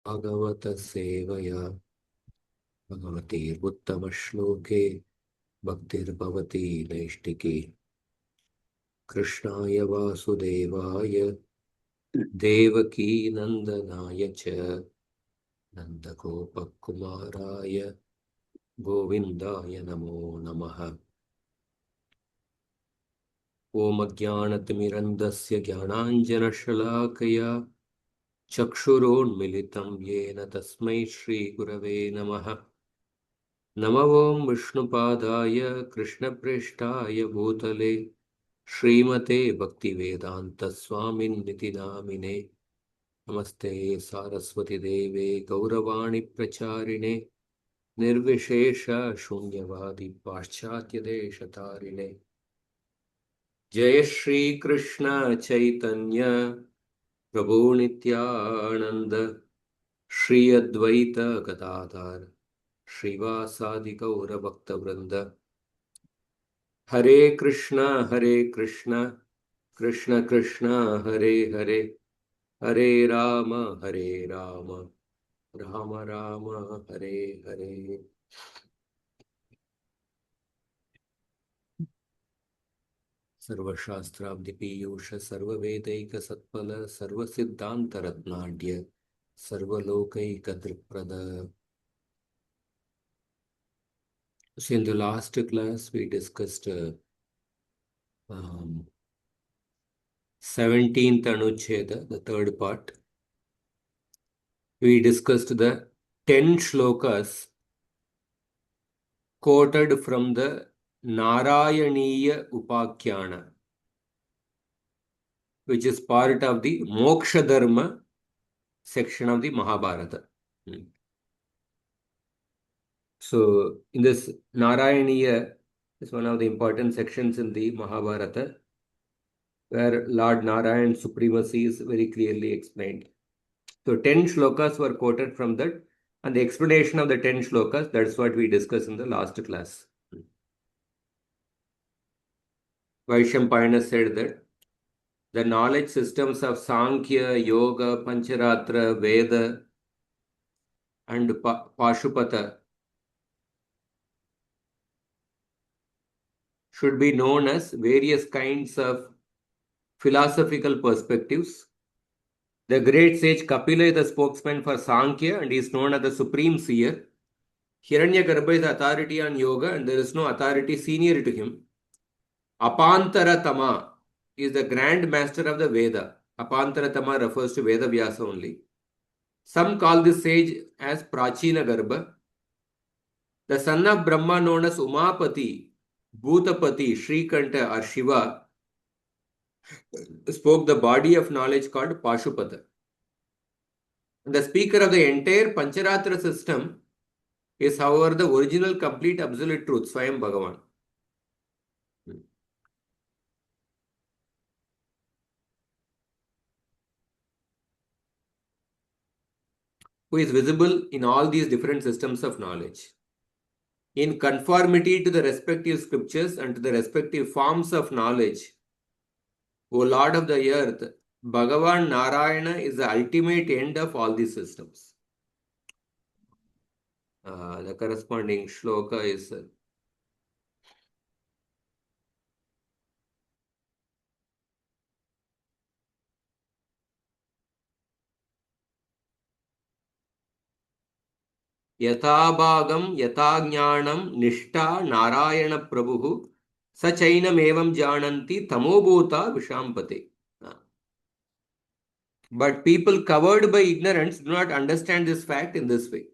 भगवतः सेवया भगवतीर्वुत्तमश्लोके भक्तिर्भवती नैष्टिकी कृष्णाय वासुदेवाय देवकी नन्दनाय च नन्दगोपकुमाराय गोविन्दाय नमो नमः। ॐ अज्ञानतिमिरन्धस्य ज्ञानाञ्जनशलाकया चक्षुरोन्मिलितं येन तस्मै श्रीगुरवे नमः। नमो ॐ विष्णुपादाय कृष्णप्रेष्ठाय भूतले श्रीमते भक्तिवेदान्तस्वामिन्निति नामिने। नमस्ते सारस्वती देवे गौरवाणी प्रचारिणे निर्विशेष शून्यवादी पाश्चात्य देशतारिणे। जय श्री कृष्ण चैतन्य प्रभु नित्यानंद श्री अद्वैत गदाधर श्रीवासादि गौर भक्त वृंद। हरे Krishna Krishna Krishna Hare Hare Hare Ram Ram Ram Hare Hare. सर्वशास्त्राब्धि Piyush सर्ववेदैक सत्फल सर्वसिद्धांत रत्नाढ्य सर्वलोकैक दृक्प्रद। So in the last class we discussed 17th anuccheda, the third part. We discussed the 10 shlokas quoted from the Narayaniya Upakhyana, which is part of the Moksha Dharma section of the Mahabharata. So in this Narayaniya is one of the important sections in the Mahabharata, where Lord Narayan's supremacy is very clearly explained. So 10 shlokas were quoted from that, and the explanation of the 10 shlokas, that's what we discussed in the last class. Vaishampayana said that the knowledge systems of Sankhya, Yoga, Pancharatra, Veda, and Pashupata should be known as various kinds of philosophical perspectives. The great sage Kapila is the spokesman for Sankhya and is known as the supreme seer. Hiranyagarbha is the authority on yoga and there is no authority senior to him. Apantaratama is the grand master of the Veda. Apantaratama refers to Veda Vyasa only. Some call this sage as Prachina Garbha. The son of Brahma known as Umapati, Bhutapati, Shrikanta or Shiva spoke the body of knowledge called Pashupata. The speaker of the entire Pancharatra system is, however, the original complete absolute truth, Swayam Bhagavan. Who is visible in all these different systems of knowledge. In conformity to the respective scriptures and to the respective forms of knowledge, O Lord of the earth, Bhagavan Narayana is the ultimate end of all these systems. The corresponding shloka is Yatabhagam Yatagñanam Nishta Narayana Prabhu Sachainam Evam Jananti Tamobhota Vishampate. But people covered by ignorance do not understand this fact in this way.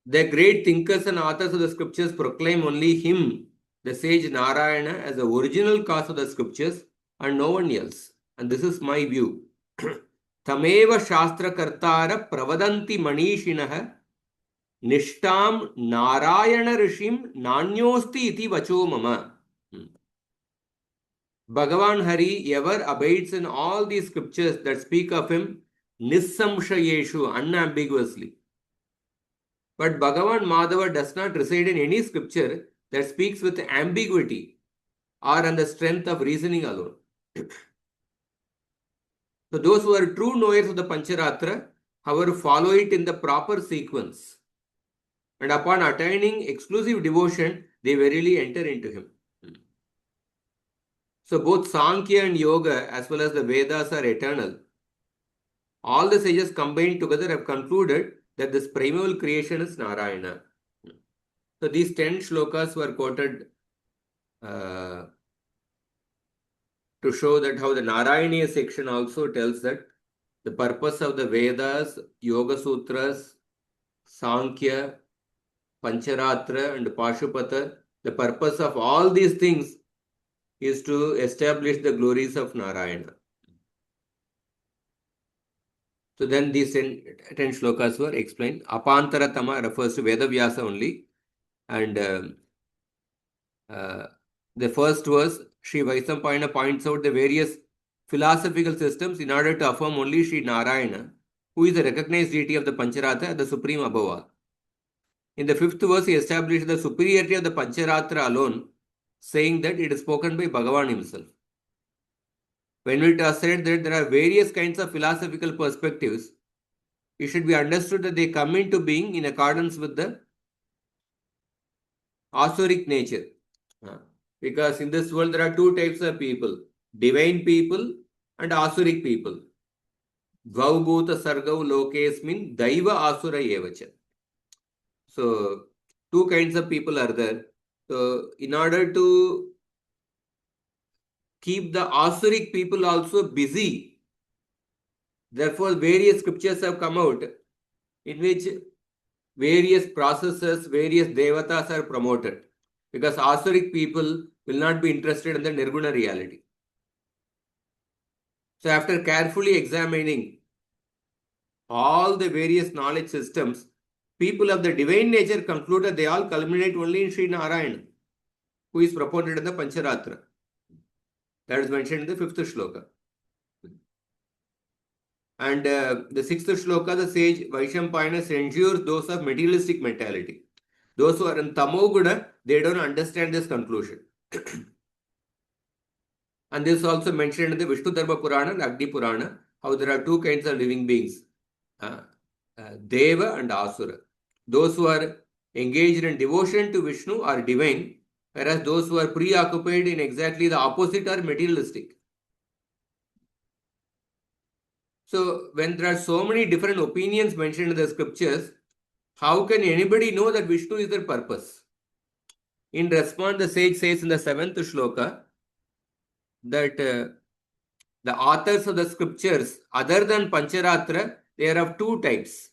The great thinkers and authors of the scriptures proclaim only him, the sage Narayana, as the original cause of the scriptures and no one else. And this is my view. Tameva Shastra Kartara Pravadanti Manishinaha Nishtam Narayana Rishim Nanyosti iti Vacho Mama. Bhagavan Hari ever abides in all these scriptures that speak of him Nissamshayeshu, unambiguously. But Bhagavan Madhava does not reside in any scripture that speaks with ambiguity or on the strength of reasoning alone. So those who are true knowers of the Pancharatra however, follow it in the proper sequence. And upon attaining exclusive devotion, they verily enter into him. So both Sankhya and Yoga, as well as the Vedas, are eternal. All the sages combined together have concluded that this primeval creation is Narayana. So these 10 shlokas were quoted to show that how the Narayaniya section also tells that the purpose of the Vedas, Yoga Sutras, Sankhya, Pancharatra and Pashupata, the purpose of all these things is to establish the glories of Narayana. So then these 10 shlokas were explained. Apantaratama refers to Vedavyasa only. And the first verse, Sri Vaisampayana points out the various philosophical systems in order to affirm only Sri Narayana, who is the recognized deity of the Pancharatra, the supreme above all. In the fifth verse, he established the superiority of the Pancharatra alone, saying that it is spoken by Bhagavan himself. When it was said that there are various kinds of philosophical perspectives, it should be understood that they come into being in accordance with the asuric nature. Because in this world there are two types of people, divine people and asuric people. Dvaubhuta sargau lokesmin daiva asura evacha. So two kinds of people are there. So in order to keep the asuric people also busy, therefore various scriptures have come out in which various processes, various devatas are promoted. Because asuric people will not be interested in the nirguna reality. So after carefully examining all the various knowledge systems, people of the divine nature conclude that they all culminate only in Sri Narayana, who is proponent in the Pancharatra. That is mentioned in the fifth shloka. And the sixth shloka, the sage Vaishampayana censures those of materialistic mentality. Those who are in Tamoguna, they don't understand this conclusion. And this is also mentioned in the Vishnu Dharma Purana and Agni Purana, how there are two kinds of living beings, Deva and Asura. Those who are engaged in devotion to Vishnu are divine, whereas those who are preoccupied in exactly the opposite are materialistic. So when there are so many different opinions mentioned in the scriptures, how can anybody know that Vishnu is their purpose? In response, the sage says in the 7th shloka that the authors of the scriptures, other than Pancharatra, they are of two types.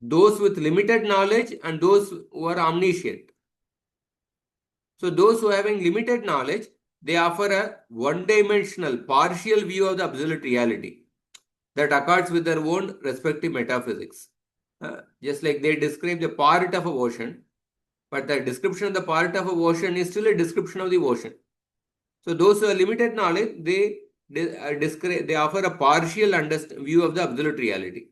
Those with limited knowledge and those who are omniscient. So those who are having limited knowledge, they offer a one-dimensional, partial view of the absolute reality that accords with their own respective metaphysics. Just like they describe the part of a ocean, but the description of the part of a ocean is still a description of the ocean. So those who have limited knowledge, they offer a partial view of the absolute reality,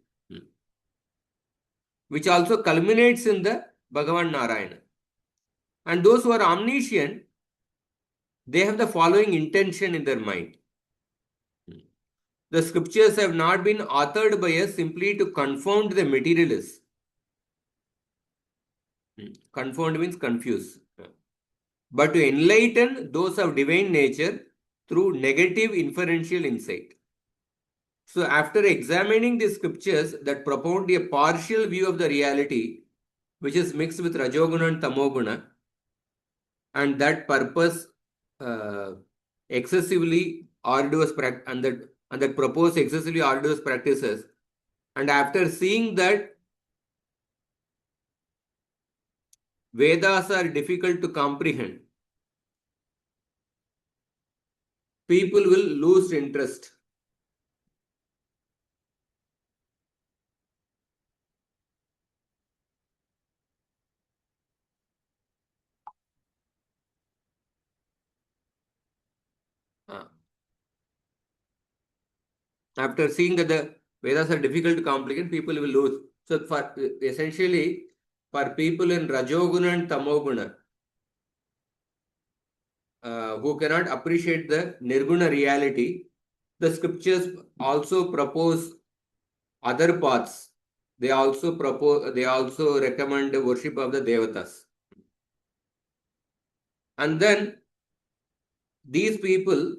which also culminates in the Bhagavan Narayana. And those who are omniscient, they have the following intention in their mind. The scriptures have not been authored by us simply to confound the materialists. Confound means confuse. But to enlighten those of divine nature through negative inferential insight. So after examining the scriptures that propound a partial view of the reality, which is mixed with Rajoguna and Tamoguna, and that purpose excessively arduous and that propose excessively arduous practices, and after seeing that Vedas are difficult to comprehend, people will lose interest. After seeing that the Vedas are difficult to comprehend, people will lose. So essentially, for people in Rajoguna and Tamoguna, who cannot appreciate the Nirguna reality, the scriptures also propose other paths. They also recommend worship of the Devatas. And then these people,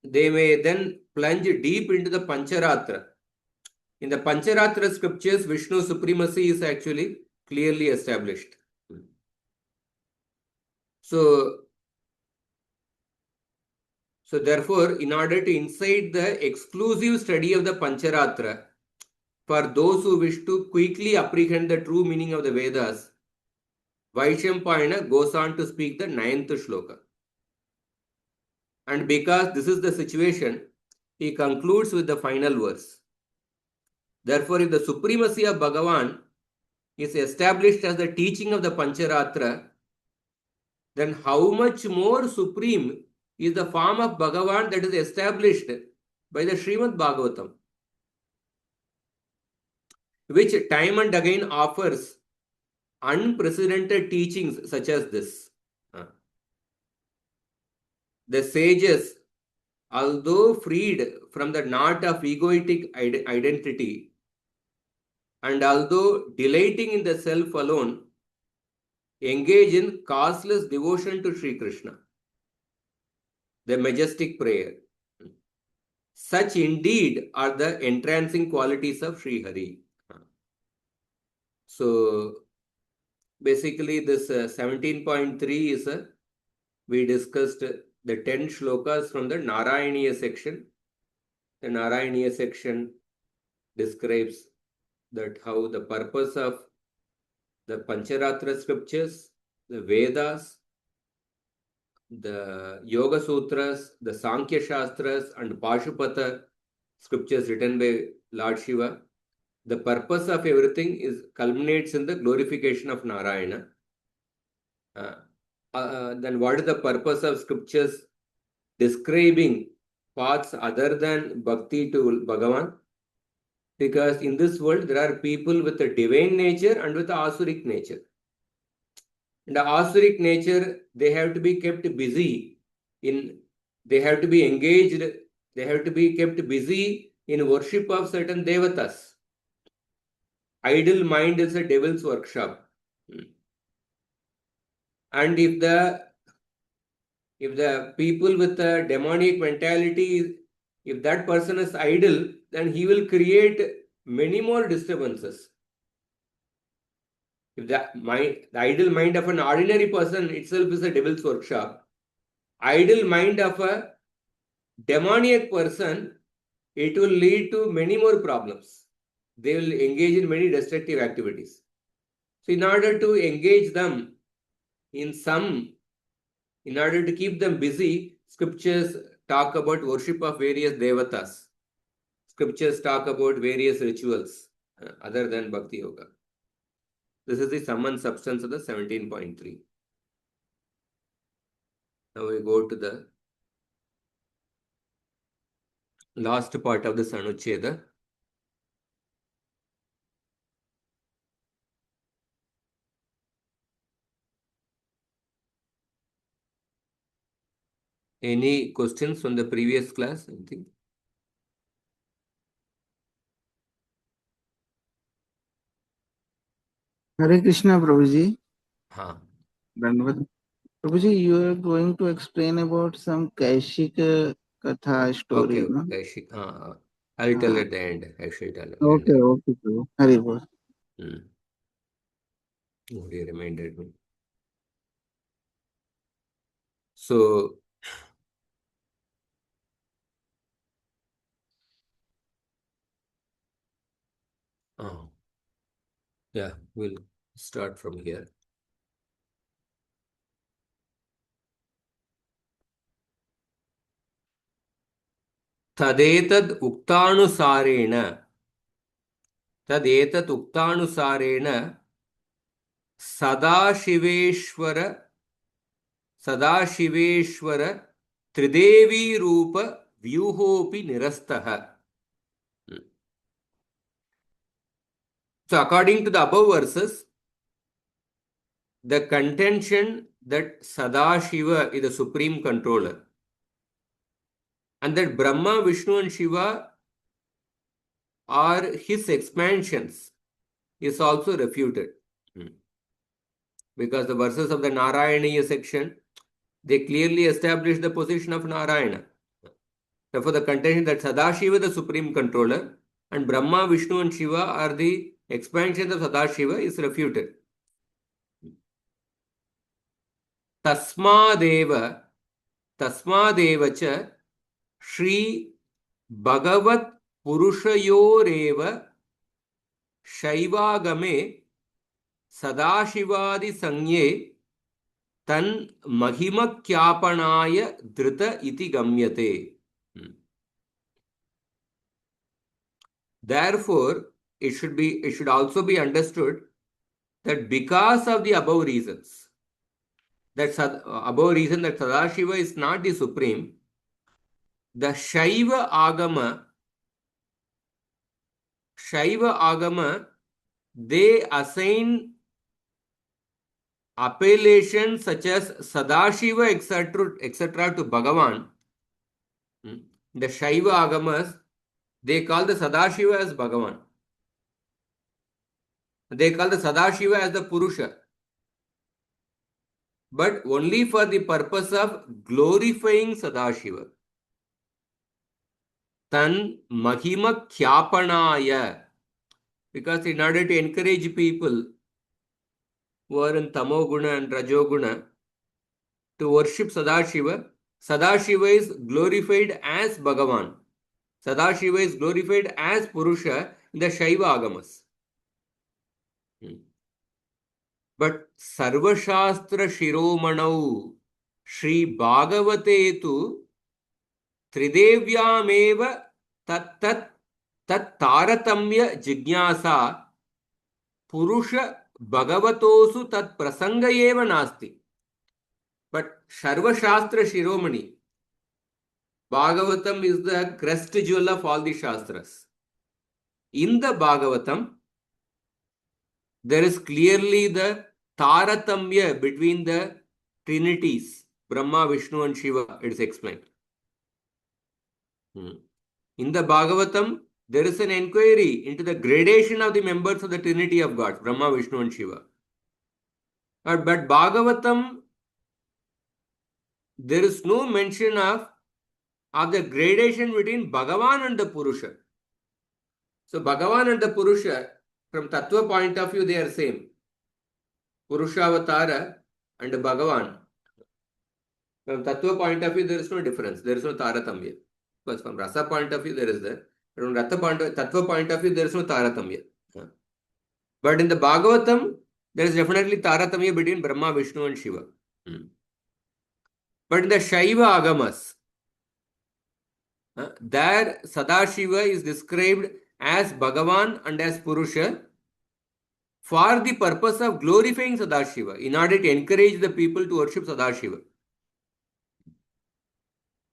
they may then plunge deep into the Pancharatra. In the Pancharatra scriptures, Vishnu supremacy is actually clearly established. So therefore, in order to incite the exclusive study of the Pancharatra, for those who wish to quickly apprehend the true meaning of the Vedas, Vaishampayana goes on to speak the 9th shloka. And because this is the situation, he concludes with the final verse. Therefore, if the supremacy of Bhagavan is established as the teaching of the Pancharatra, then how much more supreme is the form of Bhagavan that is established by the Srimad Bhagavatam, which time and again offers unprecedented teachings such as this. The sages, although freed from the knot of egoic identity, and although delighting in the self alone, engage in causeless devotion to Sri Krishna, the majestic prayer. Such indeed are the entrancing qualities of Sri Hari. So basically this 17.3 is we discussed the 10 shlokas from the Narayaniya section. The Narayaniya section describes that how the purpose of the Pancharatra scriptures, the Vedas, the Yoga Sutras, the Sankhya Shastras and Pashupata scriptures written by Lord Shiva, the purpose of everything culminates in the glorification of Narayana. Then what is the purpose of scriptures describing paths other than bhakti to Bhagavan? Because in this world there are people with a divine nature and with a asuric nature. In the asuric nature, they have to be kept busy they have to be engaged, they have to be kept busy in worship of certain devatas. Idle mind is a devil's workshop. And if the people with a demonic mentality, if that person is idle, then he will create many more disturbances. If the idle mind of an ordinary person itself is a devil's workshop, idle mind of a demoniac person, it will lead to many more problems. They will engage in many destructive activities. So in order to engage them in order to keep them busy, scriptures talk about worship of various devatas. Scriptures talk about various rituals other than Bhakti Yoga. This is the sum and substance of the 17.3. Now we go to the last part of this anuccheda. Any questions from the previous class? I think. Hare Krishna, Prabhuji. Haan. Prabhuji, you are going to explain about some Kaishik Katha story, Okay, no? Kaishik. I'll tell at the end. I shall tell at the Okay, end. okay, Prabhu. Hare Bol. Oh, you reminded me. So, yeah, we'll start from here. Tadetad uktanusarena Sadāśiveshvara Tridevi Rupa Vyuhopi Nirastaha. So according to the above verses, the contention that Sadāśiva is the supreme controller And that Brahma, Vishnu and Shiva are his expansions is also refuted. Because the verses of the Narayaniya section, they clearly establish the position of Narayana. Therefore, the contention that Sadāśiva, the supreme controller, and Brahma, Vishnu and Shiva are the expansions of Sadāśiva is refuted. Tasmadeva cha Shri Bhagavat Purushayoreva Shaivagame Sadāśivādi Sanye Tan Mahima Kyapanaya Drita iti Gamyate. Therefore, it should also be understood that because of the above reasons, that Sadāśiva is not the supreme, the Shaiva Agama, they assign appellations such as Sadāśiva, etc. to Bhagavan. The Shaiva Agamas, they call the Sadāśiva as Bhagavan. They call the Sadāśiva as the Purusha. But only for the purpose of glorifying Sadāśiva. Tan Mahima Kyapanaya. Because in order to encourage people who are in Tamoguna and Rajoguna to worship Sadāśiva, Sadāśiva is glorified as Bhagavan. Sadāśiva is glorified as Purusha in the Shaiva Agamas. But Sarvashastra Shiromanau Shri Bhagavate tu Tridevyameva tat Taratamya Jignasa Purusha Bhagavatosu tat Prasanga eva nasti. But Sarvashastra Shiromani, Bhagavatam is the crest jewel of all the Shastras. In the Bhagavatam, there is clearly the Taratamya between the trinities, Brahma, Vishnu and Shiva, it is explained. In the Bhagavatam, there is an inquiry into the gradation of the members of the Trinity of God, Brahma, Vishnu and Shiva. But Bhagavatam, there is no mention of the gradation between Bhagavan and the Purusha. So Bhagavan and the Purusha, from Tattva point of view, they are same. Purushavatara and Bhagavan. From Tattva point of view, there is no difference. There is no Taratamya. Because from Rasa point of view, there is that. From Tattva point of view, there is no Taratamya. But in the Bhagavatam, there is definitely Taratamya between Brahma, Vishnu and Shiva. But in the Shaiva Agamas, there Sadāśiva is described as Bhagavan and as Purusha for the purpose of glorifying Sadāśiva, in order to encourage the people to worship Sadāśiva.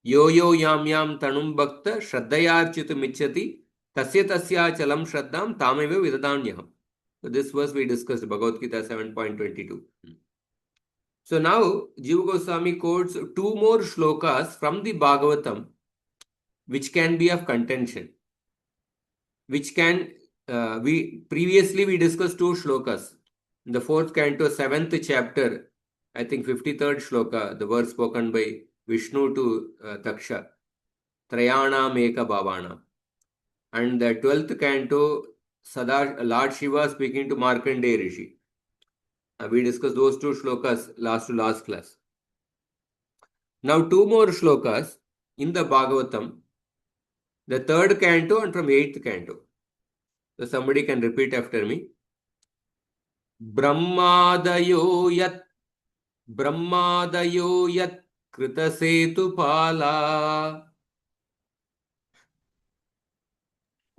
Yo yo yam yam tanum bhakta shraddhayarchitum ichchati tasya tasya chalam shraddham tameva vidadanyaham. So this verse we discussed, Bhagavad Gita 7.22. So now Jiva Goswami quotes two more shlokas from the Bhagavatam which can be of contention. Which can, we discussed two shlokas. In the 4th canto, 7th chapter, I think 53rd shloka, the verse spoken by Vishnu to Daksha, Trayanam Eka Bhavana. And the 12th canto, Lord Shiva speaking to Markandeya Rishi. We discussed those two shlokas last class. Now two more shlokas in the Bhagavatam, the 3rd canto and from 8th canto. So somebody can repeat after me. Brahmadayo yat kritasetu pala.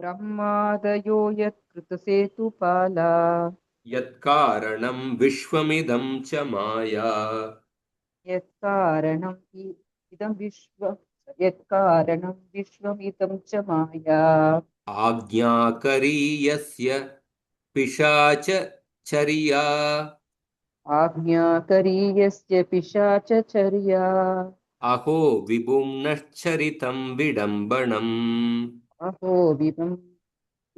Brahmadayo yat kritasetu pala. Yat karanam vishwamidam cha maya. Yat karanam vishwamidam cha maya. Ajñakari yasya pishacha charya. Ajñakari yasya pishacha charya. Aho vibhumnacharitam vidambanam. अहो विभं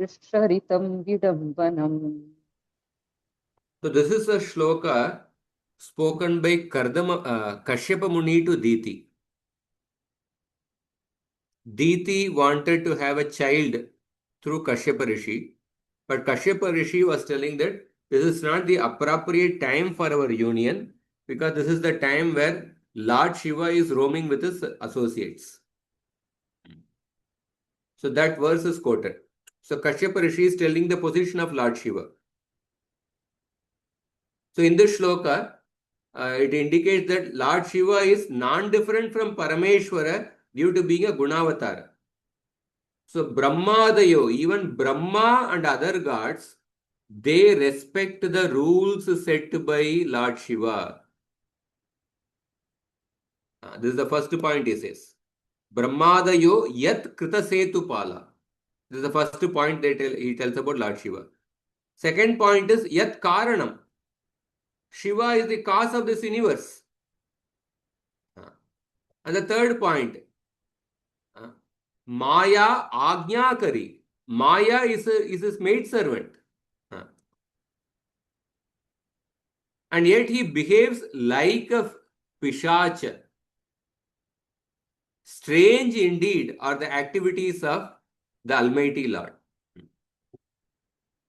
दुष्चरितं विडम्बनम्. So this is a shloka spoken by Kashyapa Muni to Diti. Diti wanted to have a child through Kashyapa Rishi, but Kashyapa Rishi was telling that this is not the appropriate time for our union because this is the time where Lord Shiva is roaming with his associates. So that verse is quoted. So Kashyapa Rishi is telling the position of Lord Shiva. So in this shloka, it indicates that Lord Shiva is non-different from Parameshwara due to being a Gunavatara. So Brahmadayo, even Brahma and other gods, they respect the rules set by Lord Shiva. This is the first point he says. Brahmadayo yat krita setu pala. This is the first point that he tells about Lord Shiva. Second point is yat karanam. Shiva is the cause of this universe. And the third point, Maya Ajñakari. Maya is his maid servant. And yet he behaves like a pishacha. Strange indeed are the activities of the Almighty Lord.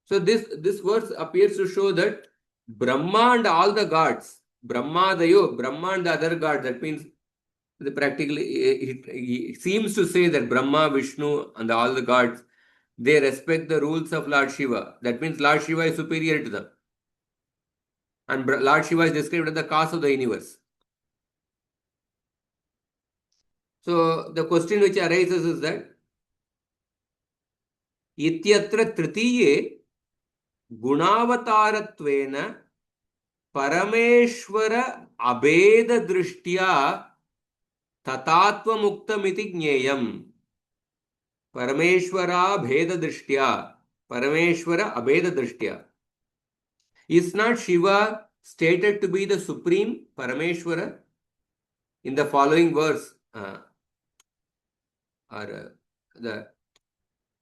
So this verse appears to show that Brahma and all the gods, Brahma and the other gods, that means practically it seems to say that Brahma, Vishnu and all the gods, they respect the rules of Lord Shiva. That means Lord Shiva is superior to them. And Lord Shiva is described as the cause of the universe. So the question which arises is that Ityatra Tritiye Gunavatarattvena Parameshwara Abheda Drishtya Tatatva Muktamiti Jneyam. Parameshwara Bheda Drishtya. Parameshwara Abheda Drishtya. Is not Shiva stated to be the supreme Parameshwara? In the following verse,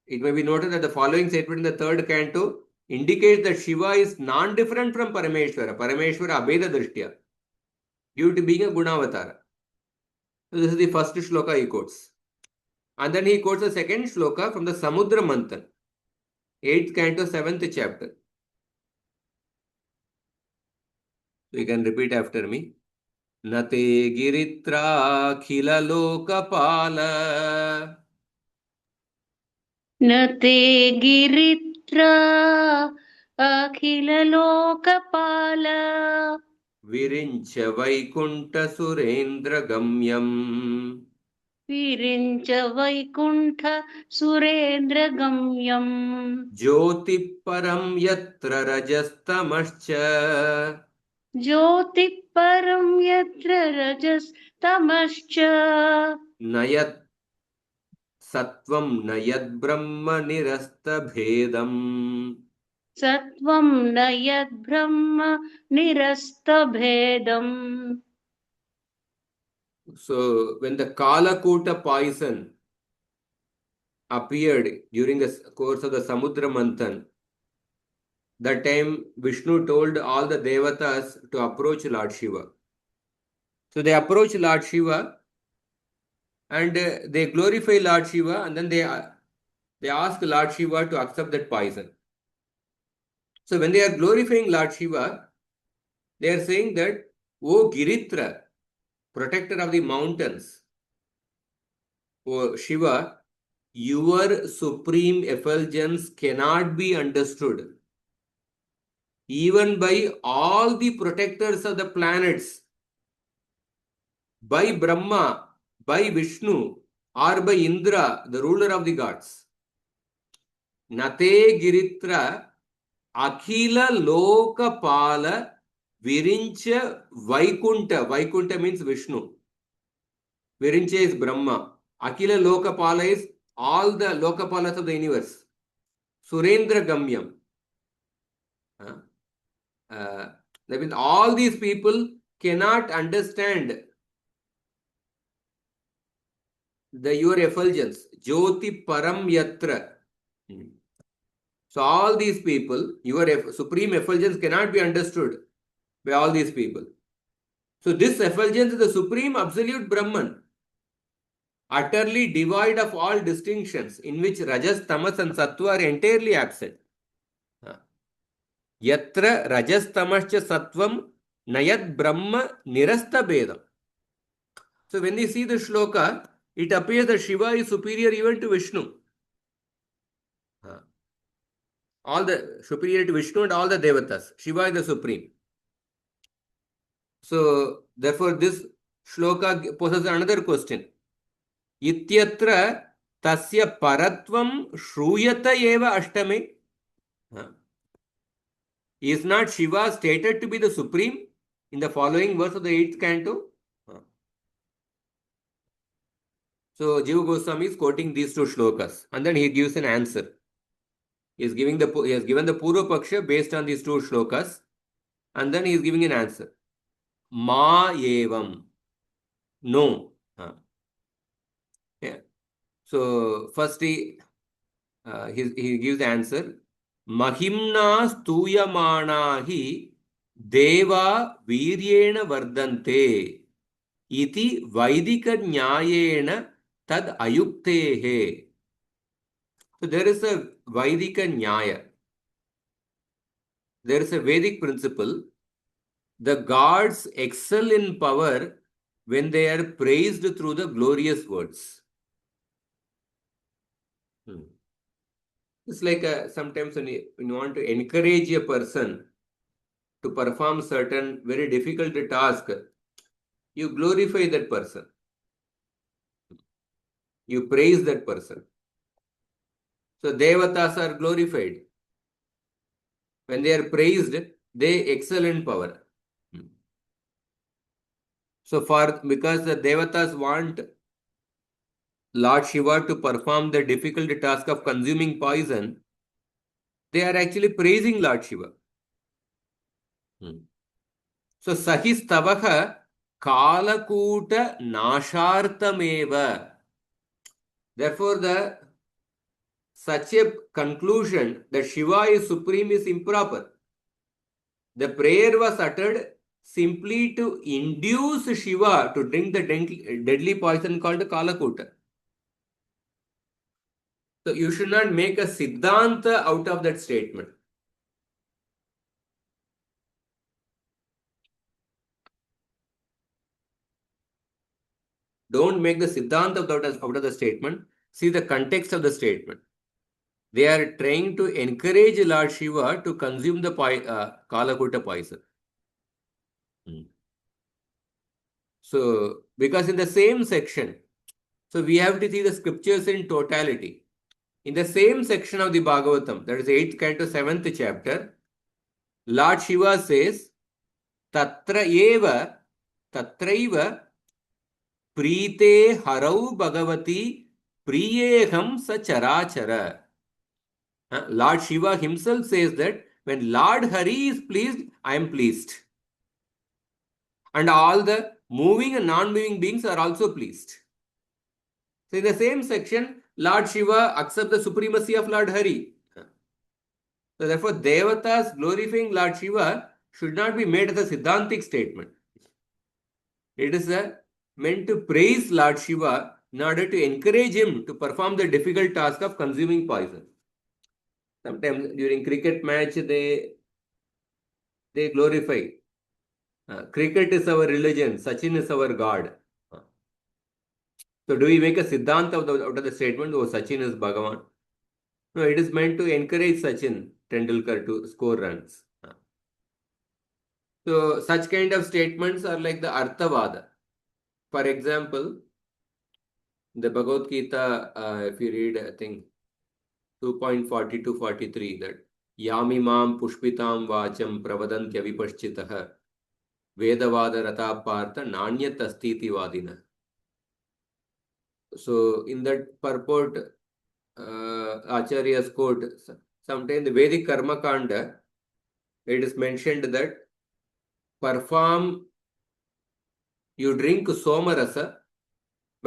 it may be noted that the following statement in the third canto indicates that Shiva is non-different from Parameshwara. Parameshwara Abheda Drishtya, due to being a Gunavatara. So this is the first shloka he quotes. And then he quotes the second shloka from the Samudra Manthan, 8th canto, 7th chapter. So you can repeat after me. Nate giritra khila lokapala. न ते गिरित्रा अखिललोकपाल Virincha vaikunta surendra gamyam. विरिञ्च Vaikuntha सुरेन्द्रगम्यम् Jyoti param yatra rajastamascha. ज्योतिः परं यत्र रजस्तमश्च Nayat Sattvam Nayad Brahma Nirasta Bhedam. सत्त्वं न यद्ब्रह्म निरस्तभेदम्. So when the Kalakuta poison appeared during the course of the Samudra Manthan, that time Vishnu told all the Devatas to approach Lord Shiva. So they approach Lord Shiva and they glorify Lord Shiva, and then they ask Lord Shiva to accept that poison. So when they are glorifying Lord Shiva, they are saying that, O Giritra, protector of the mountains, O Shiva, your supreme effulgence cannot be understood even by all the protectors of the planets, by Brahma, by Vishnu, or by Indra, the ruler of the gods. Nate Giritra Akhila Lokapala Virincha Vaikunta. Vaikunta means Vishnu. Virincha is Brahma. Akhila Lokapala is all the Lokapalas of the universe. Surendra Gamyam. That means all these people cannot understand your effulgence. Jyoti param yatra. So all these people, your supreme effulgence cannot be understood by all these people. So this effulgence is the supreme absolute Brahman, utterly devoid of all distinctions, in which Rajas, Tamas and Sattva are entirely absent. Yatra Rajas Tamascha Sattvam Nayat Brahma Nirasta Bedam. So when you see the shloka, it appears that Shiva is superior even to Vishnu. All the superior to Vishnu and all the devatas. Shiva is the supreme. So therefore this shloka poses another question. Ityatra tasya paratvam shruyata eva ashtame. Is not Shiva stated to be the supreme in the following verse of the 8th canto? So Jiva Goswami is quoting these two shlokas and then he gives an answer. He has given the Purva Paksha based on these two shlokas and then he is giving an answer. Ma evam. No. Yeah. So first he gives the answer. Mahimna stuyamana hi deva viryena vardante iti vaidika nyayena tad ayuktehe. So there is a Vaidika Nyaya. There is a Vedic principle. The gods excel in power when they are praised through the glorious words. It's like sometimes when you want to encourage a person to perform certain very difficult task, you glorify that person. You praise that person. So devatas are glorified. When they are praised, they excel in power. So because the devatas want Lord Shiva to perform the difficult task of consuming poison, they are actually praising Lord Shiva. So Sahistavaha Kalakuta Nashartameva. Therefore, such a conclusion that Shiva is supreme is improper. The prayer was uttered simply to induce Shiva to drink the deadly poison called Kalakuta. So you should not make a Siddhanta out of that statement. Don't make the Siddhanta out of the statement. See the context of the statement. They are trying to encourage Lord Shiva to consume the Kalakuta poison. So, because in the same section, so we have to see the scriptures in totality. In the same section of the Bhagavatam, that is 8th canto, 7th chapter, Lord Shiva says, Tatraiva Prite Harau Bhagavati Priyeham Sacharachara. Lord Shiva himself says that when Lord Hari is pleased, I am pleased. And all the moving and non-moving beings are also pleased. So in the same section, Lord Shiva accepts the supremacy of Lord Hari. So therefore, Devatas glorifying Lord Shiva should not be made as a Siddhantic statement. It is meant to praise Lord Shiva in order to encourage him to perform the difficult task of consuming poison. Sometimes during cricket match, they glorify. Cricket is our religion, Sachin is our God. So do we make a Siddhanta out of the statement, oh, Sachin is Bhagavan? No, it is meant to encourage Sachin Tendulkar to score runs. So such kind of statements are like the Arthavada. For example, the Bhagavad Gita, if you read, I think 2.42-43, that Yamimam Pushpitam Vacham Pravadantya Vipaschitaha Vedavada Rata Partha Nanyat Astiti Vadina. So in that purport, Acharya's quote, sometimes the Vedic Karma Kanda, it is mentioned that you drink Somarasa,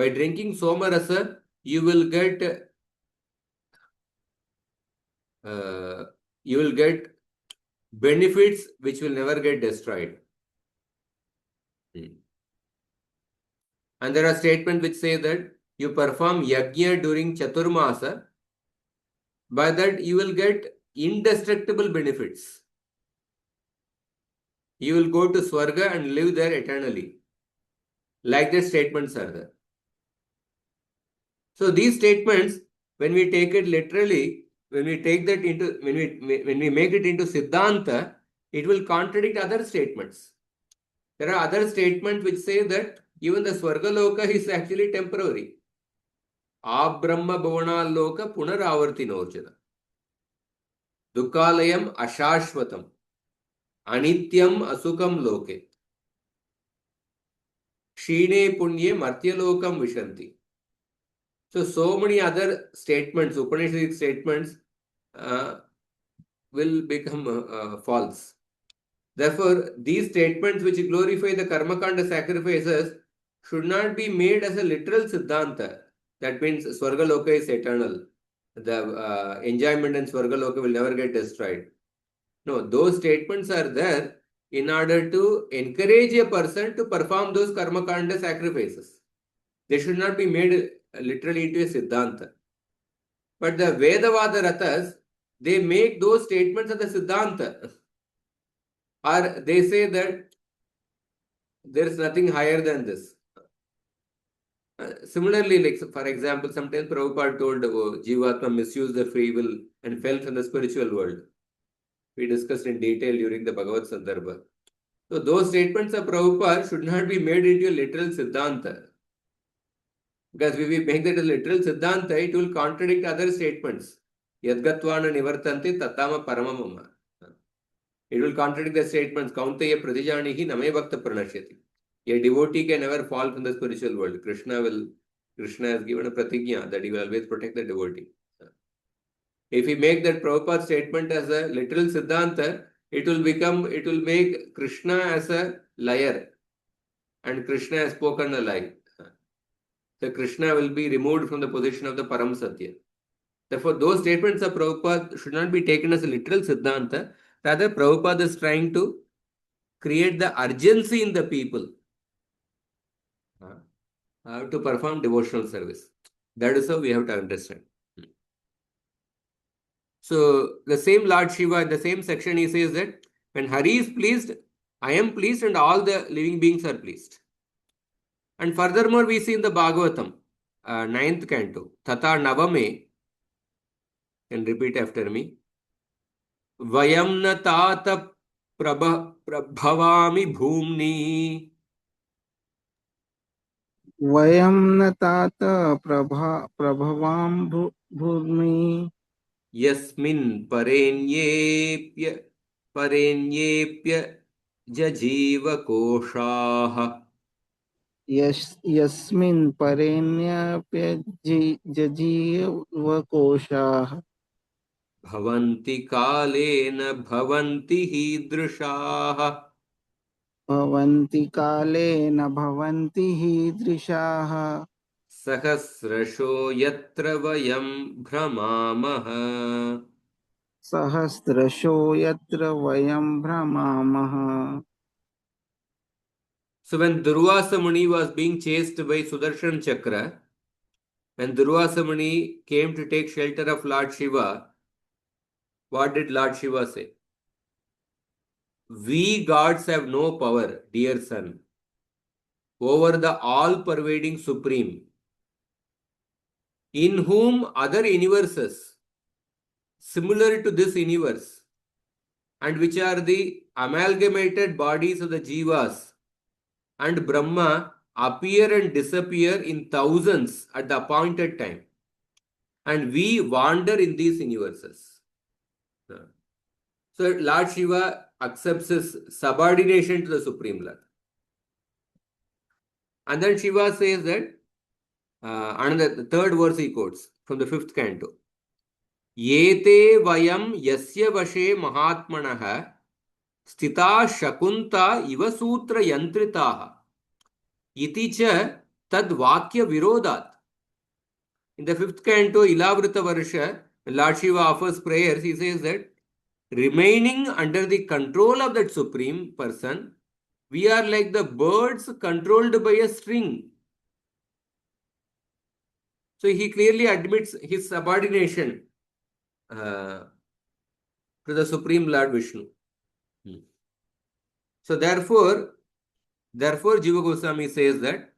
By drinking Somarasa, you will get benefits which will never get destroyed. And there are statements which say that you perform yajna during Chaturmasa, by that you will get indestructible benefits. You will go to Swarga and live there eternally. Like the statements are there. So these statements, when we take it literally, when we make it into Siddhanta, it will contradict other statements. There are other statements which say that even the Swargaloka is actually temporary. Abrahma Bhavana Loka Punaravartinochana. Dukkalayam Ashashvatam. Anityam Asukam Loke. Shine Punye Martyalokam Vishanti. So many other statements, Upanishadic statements, will become false. Therefore, these statements which glorify the Karmakanda sacrifices should not be made as a literal Siddhanta. That means Swargaloka is eternal. The enjoyment in Swargaloka will never get destroyed. No, those statements are there in order to encourage a person to perform those Karmakanda sacrifices. They should not be made literally into a Siddhanta. But the Vedavada Rathas, they make those statements as a Siddhanta. Or they say that there is nothing higher than this. Similarly, like for example, sometimes Prabhupada told Jivatma misused the free will and fell from the spiritual world. We discussed in detail during the Bhagavad Sandarbha. So those statements of Prabhupada should not be made into a literal Siddhanta. Because if we make that a literal Siddhanta, it will contradict other statements. Yadgatvana nivartante tatama paramamama. It will contradict the statements. Kauntaya pratijanihi name bhakta pranashyati. A devotee can never fall from the spiritual world. Krishna has given a pratigya that he will always protect the devotee. If we make that Prabhupada statement as a literal Siddhanta, it will make Krishna as a liar. And Krishna has spoken a lie. So Krishna will be removed from the position of the Param Satya. Therefore, those statements of Prabhupada should not be taken as a literal Siddhanta. Rather, Prabhupada is trying to create the urgency in the people to perform devotional service. That is how we have to understand. So, the same Lord Shiva, in the same section, he says that when Hari is pleased, I am pleased and all the living beings are pleased. And furthermore, we see in the Bhagavatam, 9th canto, Tata Navame, and repeat after me, Vayam na tata prabhavami bhumni. Vayam na tata prabhavam bhumi. Yasmin parenyepya jajiva koshaha. Yasmin parenya jajiva koshaha. Bhavanti kalena bhavanti hidrishaha. Bhavanti kalena bhavanti hidrishaha. Sahasrasho yatra vayam bhramamaha. Sahasrasho yatra vayam bhramamaha. So when Durvasa Muni was being chased by Sudarshan Chakra, when Durvasa Muni came to take shelter of Lord Shiva, what did Lord Shiva say? We gods have no power, dear son, over the all-pervading Supreme, in whom other universes similar to this universe, and which are the amalgamated bodies of the Jivas and Brahma, appear and disappear in thousands at the appointed time. And we wander in these universes. So Lord Shiva accepts his subordination to the Supreme Lord. And then Shiva says that, the third verse he quotes from the 5th canto. Yete vayam yasya vashe mahatmanaha stita shakunta iva sutra yantritaha iti cha tad vakya virodat. In the 5th canto, Ilavrita Varsha, Lord Shiva offers prayers. He says that remaining under the control of that Supreme Person, we are like the birds controlled by a string. So he clearly admits his subordination to the Supreme Lord Vishnu. So therefore, Jiva Goswami says that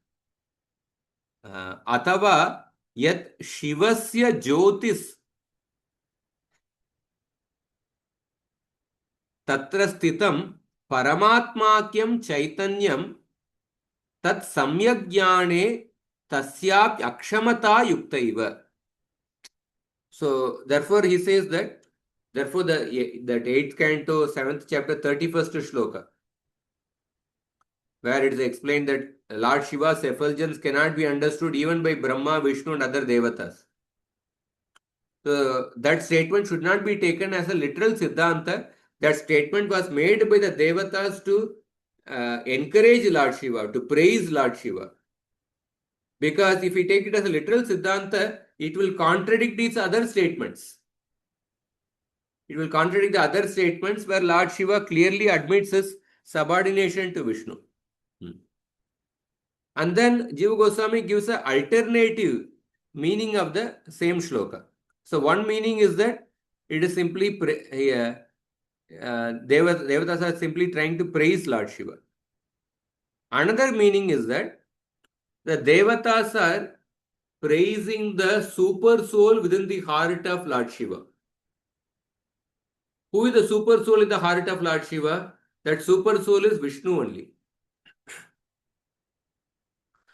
Atava yat Shivasya Jyotis Tatra Sthitam Paramatmakyam Chaitanyam Tat Samyak Jnane Tasyap Akshamata Yuktaiva. So therefore he says that, therefore that 8th canto, 7th chapter, 31st shloka, where it is explained that Lord Shiva's effulgence cannot be understood even by Brahma, Vishnu and other devatas. So that statement should not be taken as a literal Siddhanta. That statement was made by the devatas to encourage Lord Shiva, to praise Lord Shiva. Because if we take it as a literal Siddhanta, it will contradict these other statements. It will contradict the other statements where Lord Shiva clearly admits his subordination to Vishnu. And then Jiva Goswami gives an alternative meaning of the same shloka. So one meaning is that it is simply devatas are simply trying to praise Lord Shiva. Another meaning is that the devatas are praising the super soul within the heart of Lord Shiva. Who is the super soul in the heart of Lord Shiva? That super soul is Vishnu only.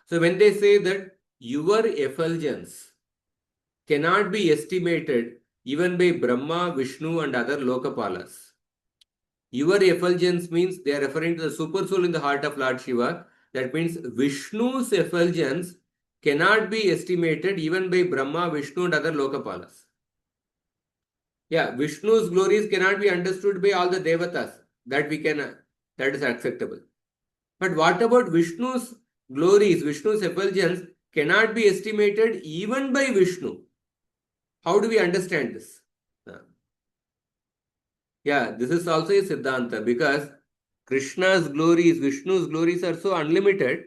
So when they say that your effulgence cannot be estimated even by Brahma, Vishnu and other Lokapalas. Your effulgence means they are referring to the super soul in the heart of Lord Shiva. That means Vishnu's effulgence cannot be estimated even by Brahma, Vishnu and other Lokapalas. Yeah, Vishnu's glories cannot be understood by all the devatas. That is acceptable. But what about Vishnu's glories, Vishnu's effulgence cannot be estimated even by Vishnu? How do we understand this? Yeah, this is also a Siddhanta because Krishna's glories, Vishnu's glories are so unlimited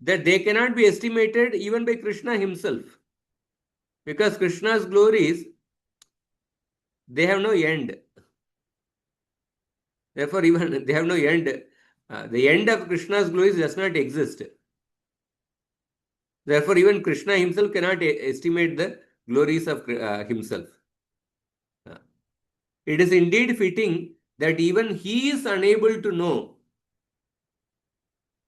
that they cannot be estimated even by Krishna himself. Because Krishna's glories, they have no end. Therefore, even they have no end. The end of Krishna's glories does not exist. Therefore, even Krishna himself cannot estimate the glories of himself. It is indeed fitting that even he is unable to know.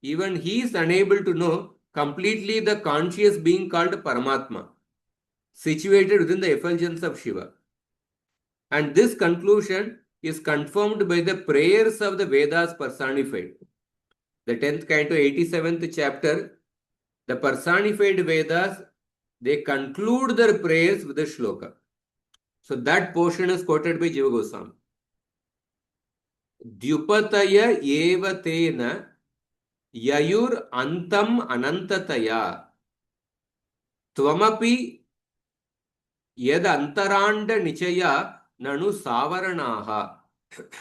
Even he is unable to know completely the conscious being called Paramatma, situated within the effulgence of Shiva. And this conclusion is confirmed by the prayers of the Vedas personified. The 10th canto, 87th chapter, the personified Vedas, they conclude their prayers with the shloka. So that portion is quoted by Jiva Goswami. Dyupataya eva tena yayur antam anantataya tvamapi yad antaranda nichaya nanu savaranaha.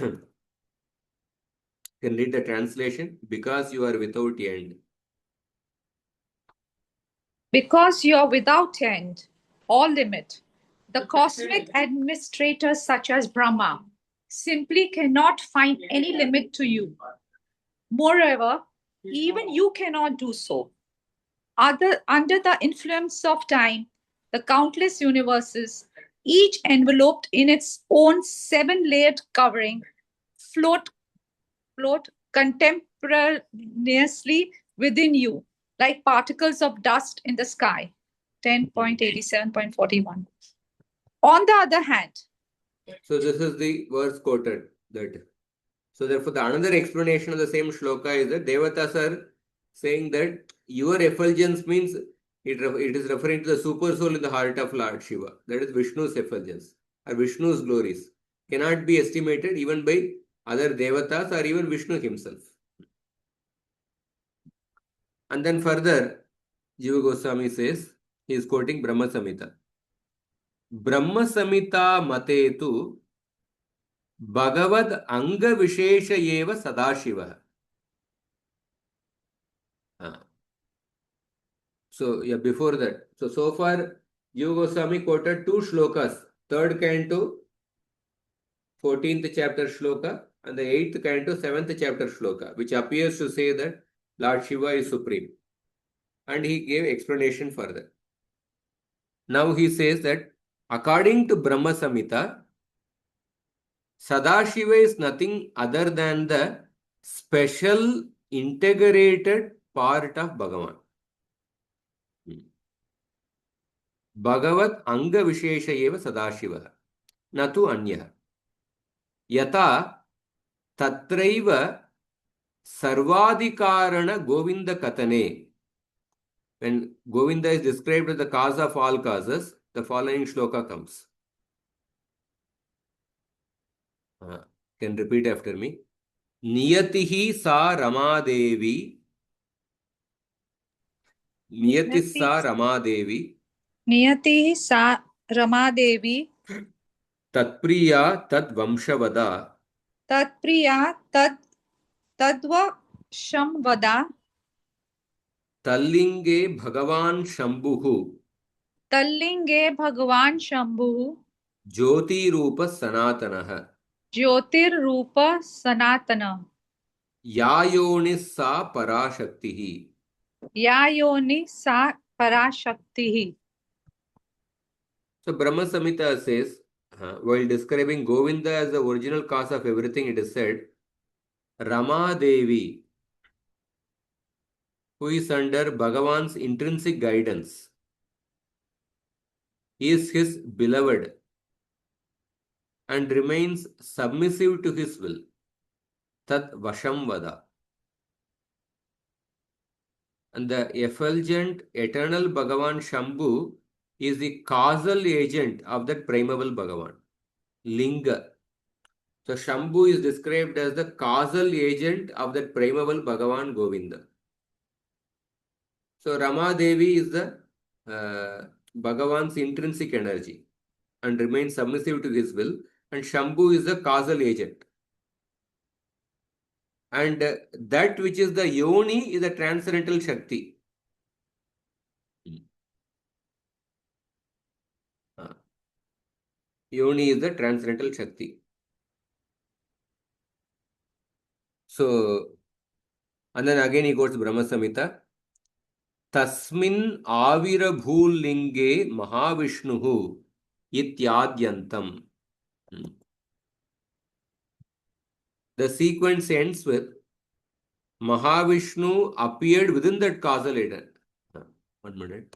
You can read the translation. Because you are without end. Because you are without end or limit, the cosmic administrators such as Brahma simply cannot find any limit to you. Moreover, even you cannot do so. Under the influence of time, the countless universes, each enveloped in its own 7-layered covering, float contemporaneously within you, like particles of dust in the sky. 10.87.41. On the other hand, so this is the verse quoted. So therefore, the another explanation of the same shloka is that Devatas are saying that your effulgence means it is referring to the super soul in the heart of Lord Shiva. That is Vishnu's effulgence or Vishnu's glories. Cannot be estimated even by other Devatas or even Vishnu himself. And then further, Jiva Goswami says, he is quoting Brahma Samhita. Brahma Samhita mate tu Bhagavad Anga Vishesha Eva Sadāśiva. So, yeah, before that. So far, Jiva Goswami quoted 2 shlokas. 3rd canto, 14th chapter shloka, and the 8th canto, 7th chapter shloka, which appears to say that Lord Shiva is supreme. And he gave explanation further. Now he says that according to Brahma Samhita, Sadāśiva is nothing other than the special integrated part of Bhagavan. Bhagavat Anga Vishesha Eva Sadāśiva, Natu Anyah. Yata Tatraiva Sarvadikarana Govinda Katane. When Govinda is described as the cause of all causes, the following shloka comes. Can repeat after me. Niyatihi sa Ramadevi. Niyatis sa Ramadevi. Niyati sa Ramadevi. Tatpriya tad vamshavada. Tatpriya tadva shamvada. Tallinge Bhagavan Shambhuhu. Tallinge Bhagavan Shambhu. Jyoti Rupa Sanatanaha. Jyotir Rupa Sanatana. Yayonis sa Parashaktihi. Yayoni sa Parashaktihi. So Brahma Samhita says, while describing Govinda as the original cause of everything, it is said, Rama Devi, who is under Bhagavan's intrinsic guidance, is his beloved and remains submissive to his will. Tat Vasham Vada. And the effulgent, eternal Bhagavan Shambhu is the causal agent of that primeval Bhagavan. Linga. So Shambhu is described as the causal agent of that primeval Bhagavan Govinda. So Rama Devi is the Bhagavan's intrinsic energy and remains submissive to his will, and Shambhu is the causal agent. And that which is the Yoni is the transcendental Shakti. Yoni is the transcendental Shakti. So, and then again he goes Brahma Samhita. Tasmin Avira Bhulinge Mahavishnuhu Ityadyantam. The sequence ends with Mahavishnu appeared within that causal agent. 1 minute.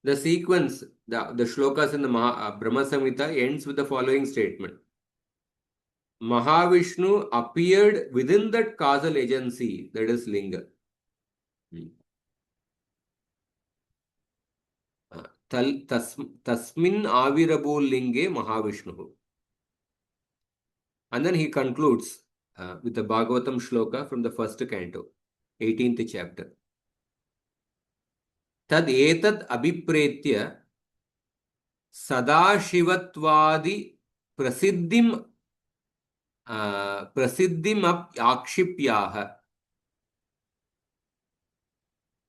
The sequence, the shlokas in the Brahma Samhita ends with the following statement. Mahavishnu appeared within that causal agency, that is Linga. Tasmin Avirabhu Linge Mahavishnu. And then he concludes with the Bhagavatam shloka from the 1st canto, 18th chapter. Tad etat abhipretya Sadāśivatvādi prasiddim akshipyaha.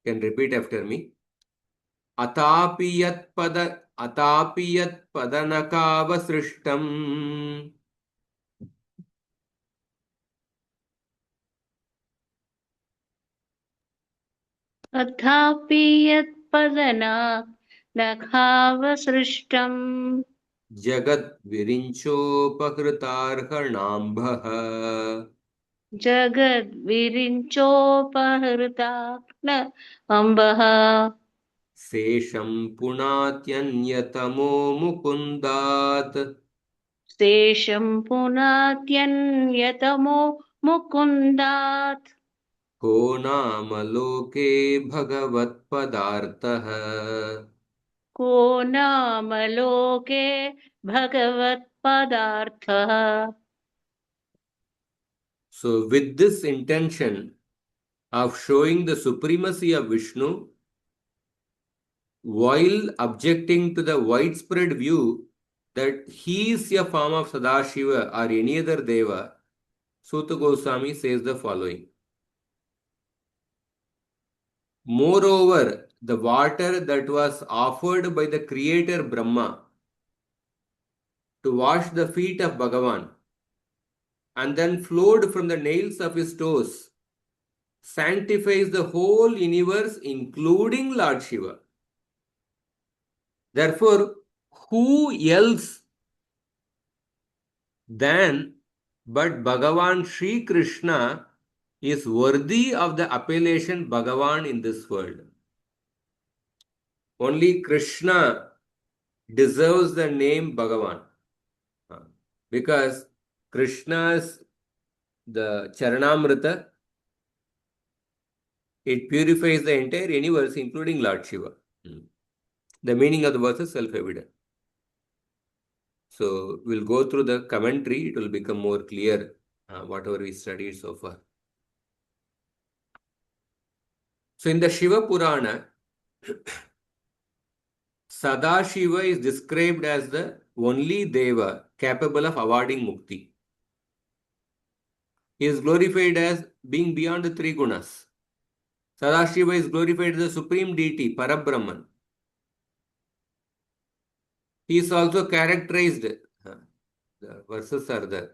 Can repeat after me. Atapiyat padanakavasrishtam Athapi yat padana nakhavasrishtam Jagat virinchopakhritarhanambha Jagad virinchopahrita na ambaha Sesham punatyanyatamo mukundat Sesham punatyanyatamo mukundat Ko nama loke bhagavat padartah. को नाम लोके भगवत्पदार्थः. So, with this intention of showing the supremacy of Vishnu, while objecting to the widespread view that he is a form of Sadāśiva or any other Deva, Suta Goswami says the following. Moreover, the water that was offered by the creator Brahma to wash the feet of Bhagavan and then flowed from the nails of his toes sanctifies the whole universe, including Lord Shiva. Therefore, who else than but Bhagavan Sri Krishna is worthy of the appellation Bhagavan in this world? Only Krishna deserves the name Bhagavan. Because Krishna's the Charanamrita, it purifies the entire universe, including Lord Shiva. The meaning of the verse is self-evident. So we'll go through the commentary. It will become more clear, whatever we studied so far. So in the Shiva Purana, Sadāśiva is described as the only Deva capable of awarding mukti. He is glorified as being beyond the three gunas. Sadāśiva is glorified as the supreme deity, Parabrahman. He is also characterized, the verses are there.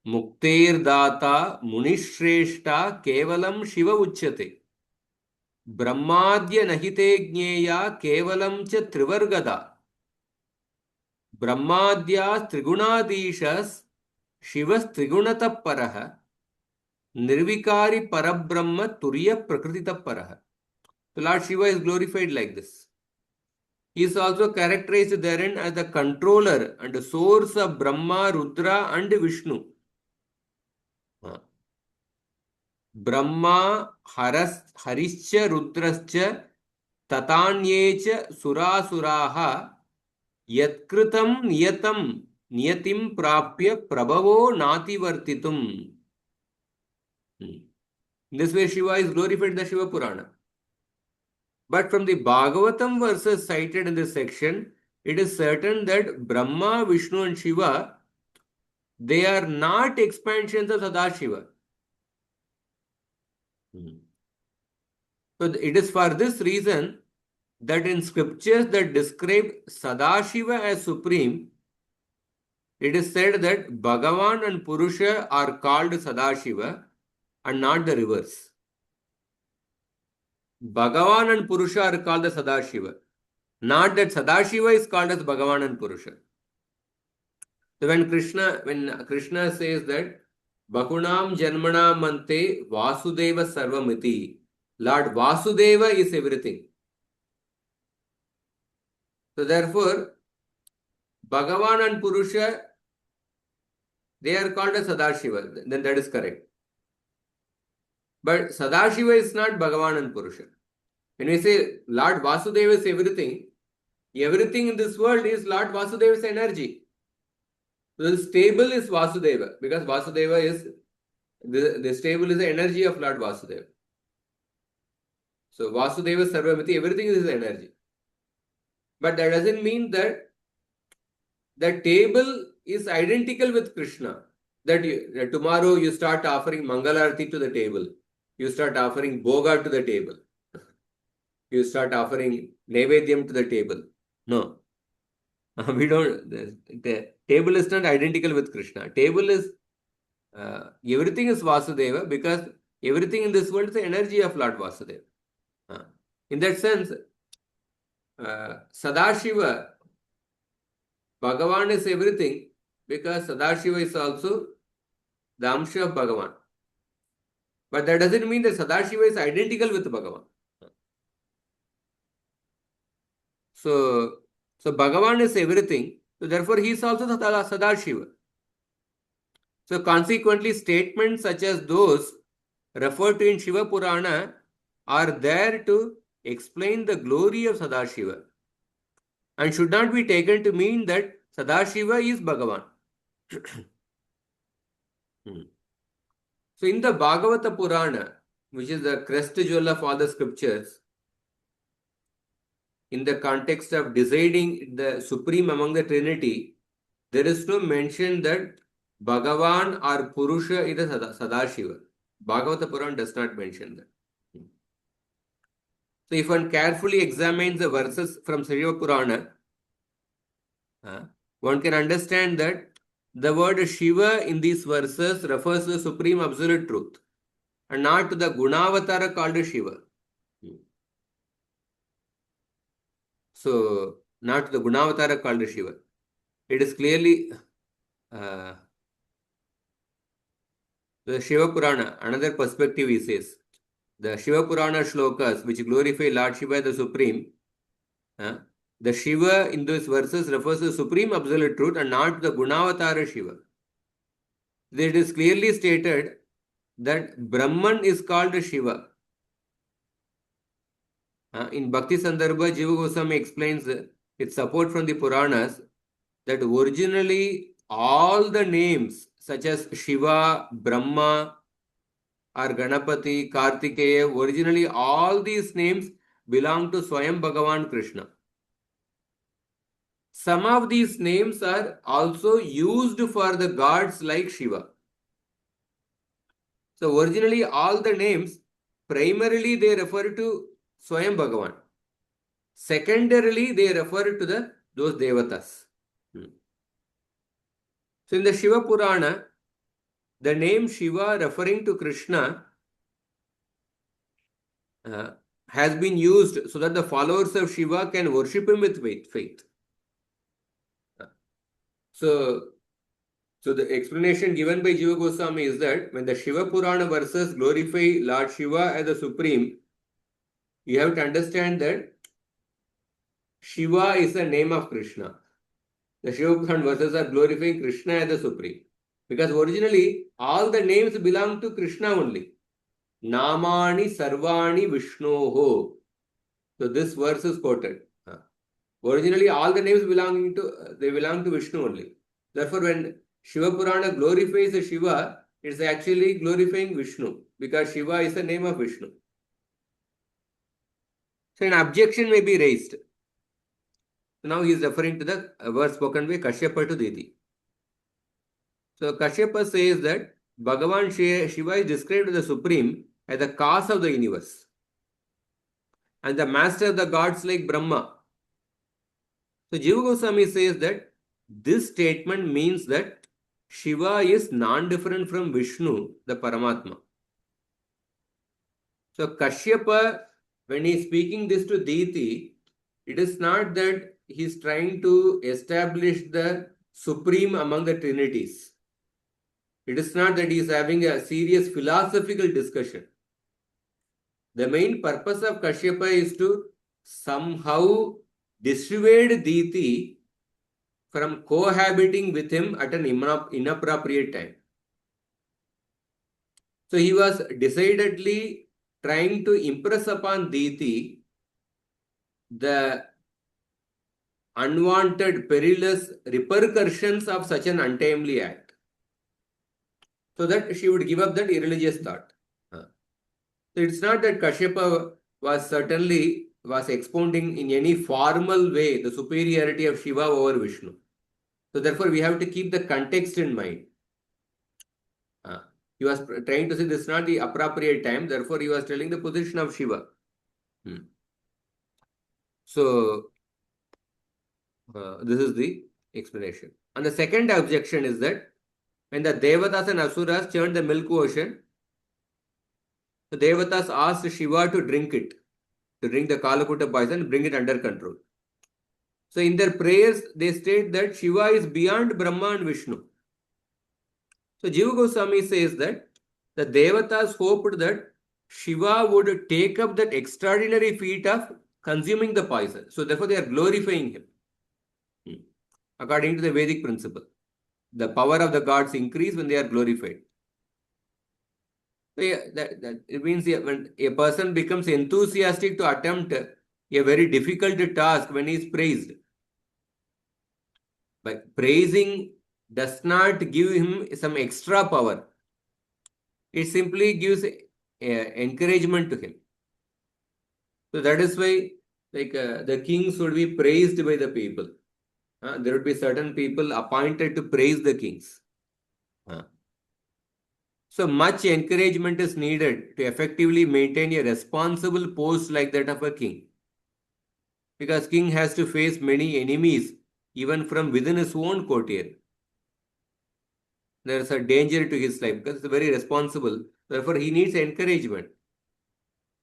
Mukter data munishreshta kevalam Shiva uchyate. Brahmadya nahite jnyeya kevalam cha trivargada. Brahmadya trigunadishas Shivas trigunata paraha. Nirvikari parabrahma turiya prakritita paraha. So Lord Shiva is glorified like this. He is also characterized therein as the controller and the source of Brahma, Rudra and Vishnu. Brahma, Harischa, Rudrascha, Tatanyecha, Surasuraha, Yatkritam, Niyatim, Prapya, Prabhavo, Nati Vartitum. In this way, Shiva is glorified in the Shiva Purana. But from the Bhagavatam verses cited in this section, it is certain that Brahma, Vishnu and Shiva, they are not expansions of Sadāśiva. So it is for this reason that in scriptures that describe Sadāśiva as supreme, it is said that Bhagavan and Purusha are called Sadāśiva and not the reverse. Bhagavan and Purusha are called the Sadāśiva. Not that Sadāśiva is called as Bhagavan and Purusha. So when Krishna says that Bahunam Janmanam Mante Vasudeva Sarvamiti, Lord Vasudeva is everything. So therefore, Bhagavan and Purusha, they are called as Sadāśiva. Then that is correct. But Sadāśiva is not Bhagavan and Purusha. When we say Lord Vasudeva is everything in this world is Lord Vasudeva's energy. So the stable is Vasudeva, because Vasudeva is, the stable is the energy of Lord Vasudeva. So Vasudeva Sarvamiti, everything is his energy. But that doesn't mean that the table is identical with Krishna. That tomorrow you start offering Mangalarti to the table. You start offering Bhoga to the table. You start offering Nevedyam to the table. No. We don't. The table is not identical with Krishna. Table is, everything is Vasudeva, because everything in this world is the energy of Lord Vasudeva. In that sense, Sadāśiva, Bhagavan is everything, because Sadāśiva is also the Amsha of Bhagavan. But that doesn't mean that Sadāśiva is identical with Bhagavan. So Bhagavan is everything. So therefore, he is also Sadāśiva. So consequently, statements such as those referred to in Shiva Purana are there to explain the glory of Sadāśiva and should not be taken to mean that Sadāśiva is Bhagavan. So in the Bhagavata Purana, which is the crest jewel of all the scriptures, in the context of deciding the supreme among the Trinity, there is no mention that Bhagavan or Purusha is a Sadāśiva. Bhagavata Purana does not mention that. So if one carefully examines the verses from Shiva Purana, one can understand that the word Shiva in these verses refers to the supreme absolute truth and not to the Gunavatara called Shiva. So, not to the Gunavatara called Shiva. It is clearly the Shiva Purana, another perspective he says. The Shiva Purana shlokas which glorify Lord Shiva the Supreme, the Shiva in those verses refers to the supreme absolute truth and not to the Gunavatara Shiva. It is clearly stated that Brahman is called Shiva. In Bhakti Sandarbha, Jiva Goswami explains with support from the Puranas that originally all the names such as Shiva, Brahma, or Ganapati, Kartikeya, originally all these names belong to Swayam Bhagavan Krishna. Some of these names are also used for the gods like Shiva. So originally all the names, primarily they refer to Swayam Bhagavan. Secondarily, they refer to those Devatas. So in the Shiva Purana, the name Shiva referring to Krishna has been used so that the followers of Shiva can worship him with faith. So the explanation given by Jiva Goswami is that when the Shiva Purana verses glorify Lord Shiva as the Supreme, you have to understand that Shiva is the name of Krishna. The Shiva Purana verses are glorifying Krishna as the Supreme. Because originally, all the names belong to Krishna only. Namani Sarvani Vishnoho. So this verse is quoted. Originally, all the names belong to Vishnu only. Therefore, when Shiva Purana glorifies Shiva, it is actually glorifying Vishnu. Because Shiva is the name of Vishnu. So an objection may be raised. Now he is referring to the verse spoken by Kashyapa to Diti. So Kashyapa says that Bhagavan Shiva is described as the Supreme as the cause of the universe and the master of the gods like Brahma. So Jiva Goswami says that this statement means that Shiva is non-different from Vishnu, the Paramatma. So Kashyapa, when he is speaking this to Diti, it is not that he is trying to establish the Supreme among the Trinities. It is not that he is having a serious philosophical discussion. The main purpose of Kashyapa is to somehow dissuade Diti from cohabiting with him at an inappropriate time. So he was decidedly trying to impress upon Diti the unwanted, perilous repercussions of such an untimely act, so that she would give up that irreligious thought. So it's not that Kashyapa was expounding in any formal way the superiority of Shiva over Vishnu. So therefore we have to keep the context in mind. He was trying to say this is not the appropriate time, therefore he was telling the position of Shiva. So this is the explanation. And the second objection is that when the Devatas and Asuras churned the milk ocean, the Devatas asked Shiva to drink the Kalakuta poison and bring it under control. So in their prayers, they state that Shiva is beyond Brahma and Vishnu. So Jiva Goswami says that the Devatas hoped that Shiva would take up that extraordinary feat of consuming the poison. So therefore they are glorifying him. According to the Vedic principle, the power of the gods increase when they are glorified. So yeah, that it means when a person becomes enthusiastic to attempt a very difficult task when he is praised. But praising does not give him some extra power. It simply gives encouragement to him. So that is why, like the kings would be praised by the people. There would be certain people appointed to praise the kings. So much encouragement is needed to effectively maintain a responsible post like that of a king. Because king has to face many enemies even from within his own courtier. There is a danger to his life because it's very responsible. Therefore, he needs encouragement.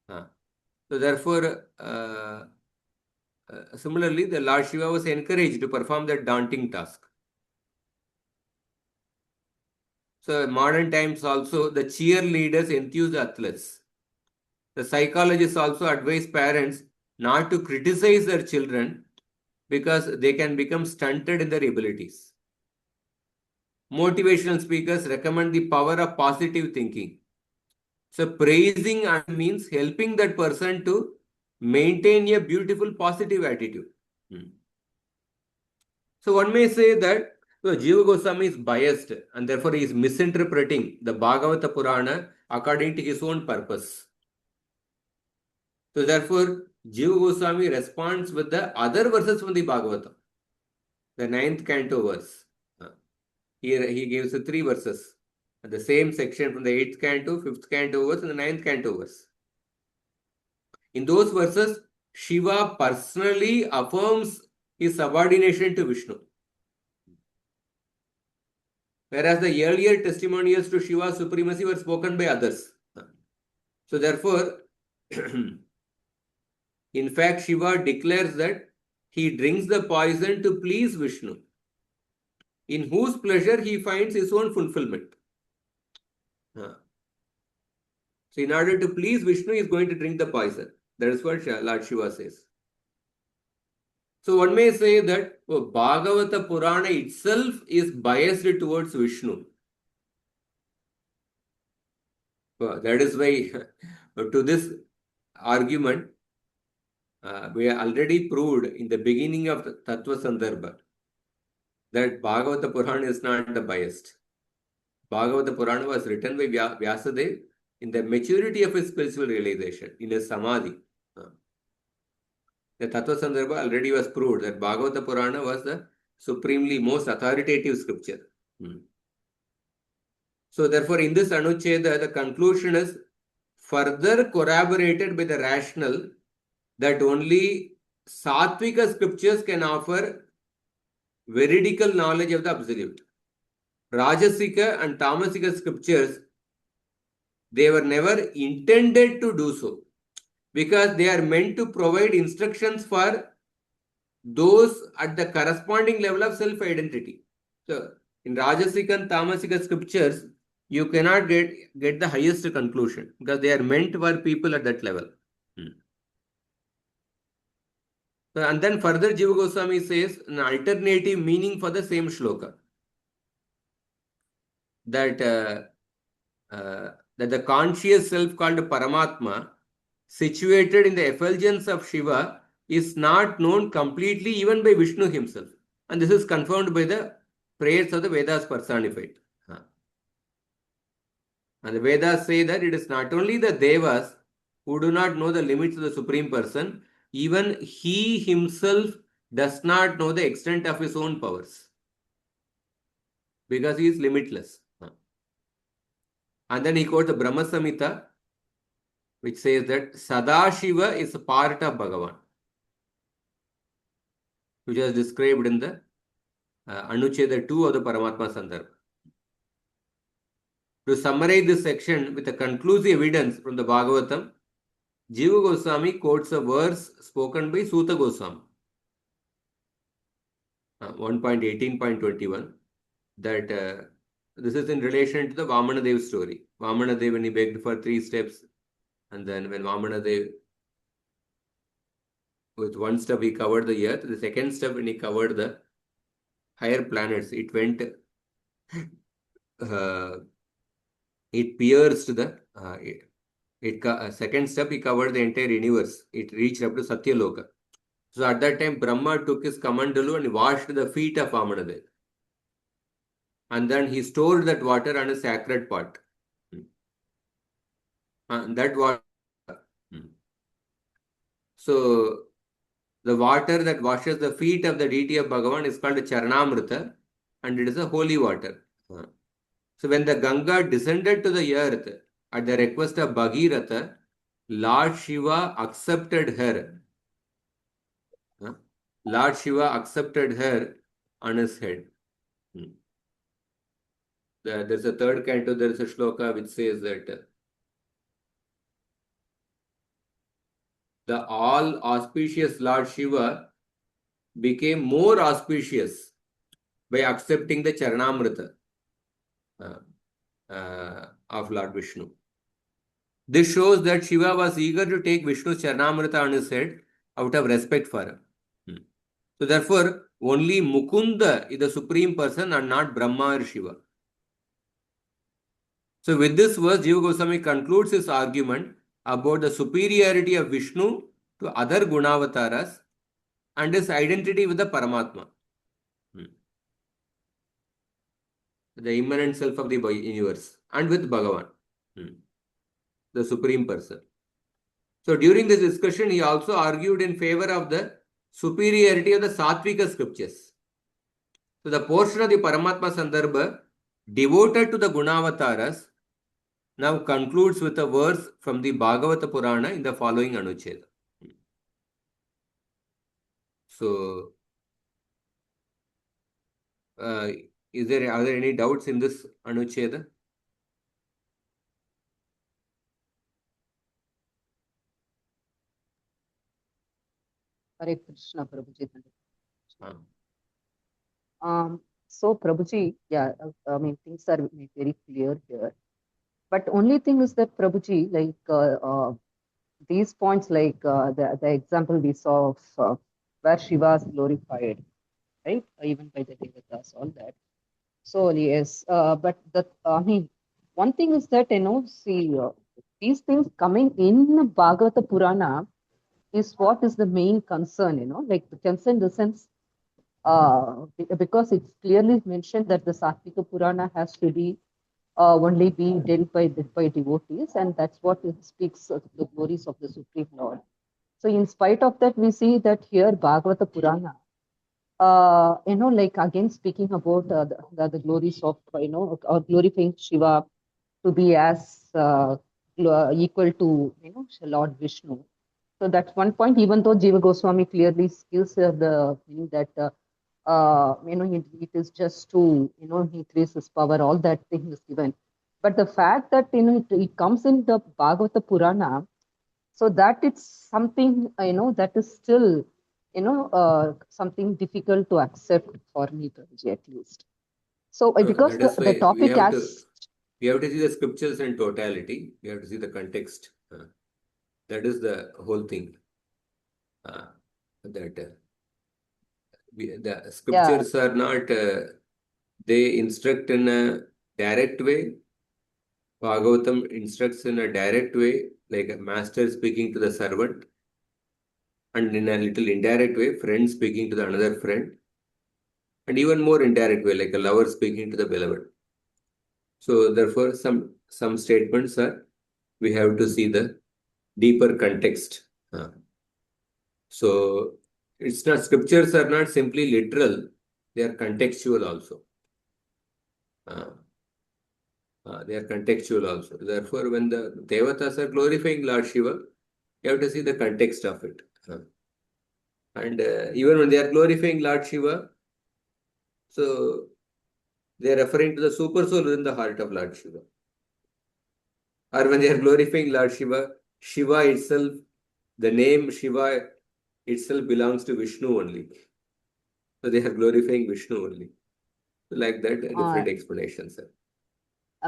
So therefore, similarly, the Lord Shiva was encouraged to perform that daunting task. So in modern times also, the cheerleaders enthuse athletes. The psychologists also advise parents not to criticize their children because they can become stunted in their abilities. Motivational speakers recommend the power of positive thinking. So praising means helping that person to maintain a beautiful positive attitude. So one may say that Jiva Goswami is biased and therefore he is misinterpreting the Bhagavata Purana according to his own purpose. So therefore, Jiva Goswami responds with the other verses from the Bhagavata. The 9th canto verse. Here he gives 3 verses. The same section from the 8th canto, 5th canto verse and the 9th canto verse. In those verses, Shiva personally affirms his subordination to Vishnu. Whereas the earlier testimonials to Shiva's supremacy were spoken by others. So therefore, in fact, Shiva declares that he drinks the poison to please Vishnu, in whose pleasure he finds his own fulfillment. So in order to please Vishnu, he is going to drink the poison. That is what Lord Shiva says. So one may say that Bhagavata Purana itself is biased towards Vishnu. That is why to this argument, we already proved in the beginning of the Tattva Sandarbha that Bhagavata Purana is not biased. Bhagavata Purana was written by Vyasadeva in the maturity of his spiritual realization, in his samadhi. The Tattva Sandarbha already was proved that Bhagavata Purana was the supremely most authoritative scripture. So therefore, in this anuccheda, the conclusion is further corroborated by the rationale that only Sattvika scriptures can offer veridical knowledge of the absolute. Rajasika and Tamasika scriptures, they were never intended to do so because they are meant to provide instructions for those at the corresponding level of self-identity. So in Rajasika and Tamasika scriptures, you cannot get the highest conclusion because they are meant for people at that level. So, and then further Jiva Goswami says an alternative meaning for the same shloka. That the conscious self called Paramatma, situated in the effulgence of Shiva, is not known completely even by Vishnu himself. And this is confirmed by the prayers of the Vedas personified. And the Vedas say that it is not only the Devas who do not know the limits of the Supreme Person, even he himself does not know the extent of his own powers. Because he is limitless. And then he quotes the Brahma Samhita, which says that Sadāśiva is a part of Bhagavan, which is described in the Anuccheda 2 of the Paramatma Sandarbha. To summarize this section with a conclusive evidence from the Bhagavatam, Jiva Goswami quotes a verse spoken by Suta Goswami, 1.18.21, that this is in relation to the Vamanadev story. Vamanadev, when he begged for 3 steps, and then when Vamanadev, with 1 step he covered the earth, the 2nd step when he covered the higher planets, it went it pierced the, second step, he covered the entire universe. It reached up to Satyaloka. So at that time, Brahma took his kamandalu and washed the feet of Vamanadev. And then he stored that water on a sacred pot. And that water. So the water that washes the feet of the deity of Bhagavan is called Charanamrita, and it is a holy water. So when the Ganga descended to the earth at the request of Bhagirath, Lord Shiva accepted her. Lord Shiva accepted her on his head. There's a third canto, there is a shloka which says that the all auspicious Lord Shiva became more auspicious by accepting the Charanamrita of Lord Vishnu. This shows that Shiva was eager to take Vishnu's Charanamrita on his head out of respect for him. So therefore, only Mukunda is the supreme person and not Brahma or Shiva. So with this verse, Jiva Goswami concludes his argument about the superiority of Vishnu to other Gunavataras and his identity with the Paramatma, the immanent self of the universe, and with Bhagavan, the supreme person. So during this discussion, he also argued in favor of the superiority of the Sattvika scriptures. So the portion of the Paramatma Sandarbha devoted to the Gunavataras now concludes with a verse from the Bhagavata Purana in the following anuccheda. So, are there any doubts in this anuccheda? Hare Krishna, Prabhuji. So, Prabhuji, yeah, I mean, things are very clear here. But only thing is that, Prabhuji, like these points, like the example we saw of where Shiva is glorified, right? Even by the Devatas, all that. So, yes, but the, I mean, one thing is that, see, these things coming in Bhagavata Purana is what is the main concern, like the concern in the sense, because it's clearly mentioned that the Sattvika Purana has to be only be dealt by devotees, and that's what it speaks of the glories of the Supreme Lord. So in spite of that, we see that here Bhagavata Purana, like again speaking about the glories of, or glorifying Shiva to be as equal to, Lord Vishnu. So that's one point, even though Jiva Goswami clearly gives the meaning that, it is just to, increase his power, all that thing is given. But the fact that, it comes in the Bhagavata Purana, so that it's something, that is still, something difficult to accept for me, at least. So because the topic we have to see the scriptures in totality. We have to see the context. That is the whole thing. The scriptures are not, they instruct in a direct way. Bhagavatam instructs in a direct way, like a master speaking to the servant, and in a little indirect way, friend speaking to the another friend, and even more indirect way, like a lover speaking to the beloved. So therefore, some statements are, we have to see the deeper context. So it's not, scriptures are not simply literal, they are contextual also. They are contextual also. Therefore, when the Devatas are glorifying Lord Shiva, you have to see the context of it. And even when they are glorifying Lord Shiva, so they are referring to the super soul within the heart of Lord Shiva. Or when they are glorifying Lord Shiva, Shiva itself, the name Shiva itself belongs to Vishnu only. So they are glorifying Vishnu only. So like that, different explanations.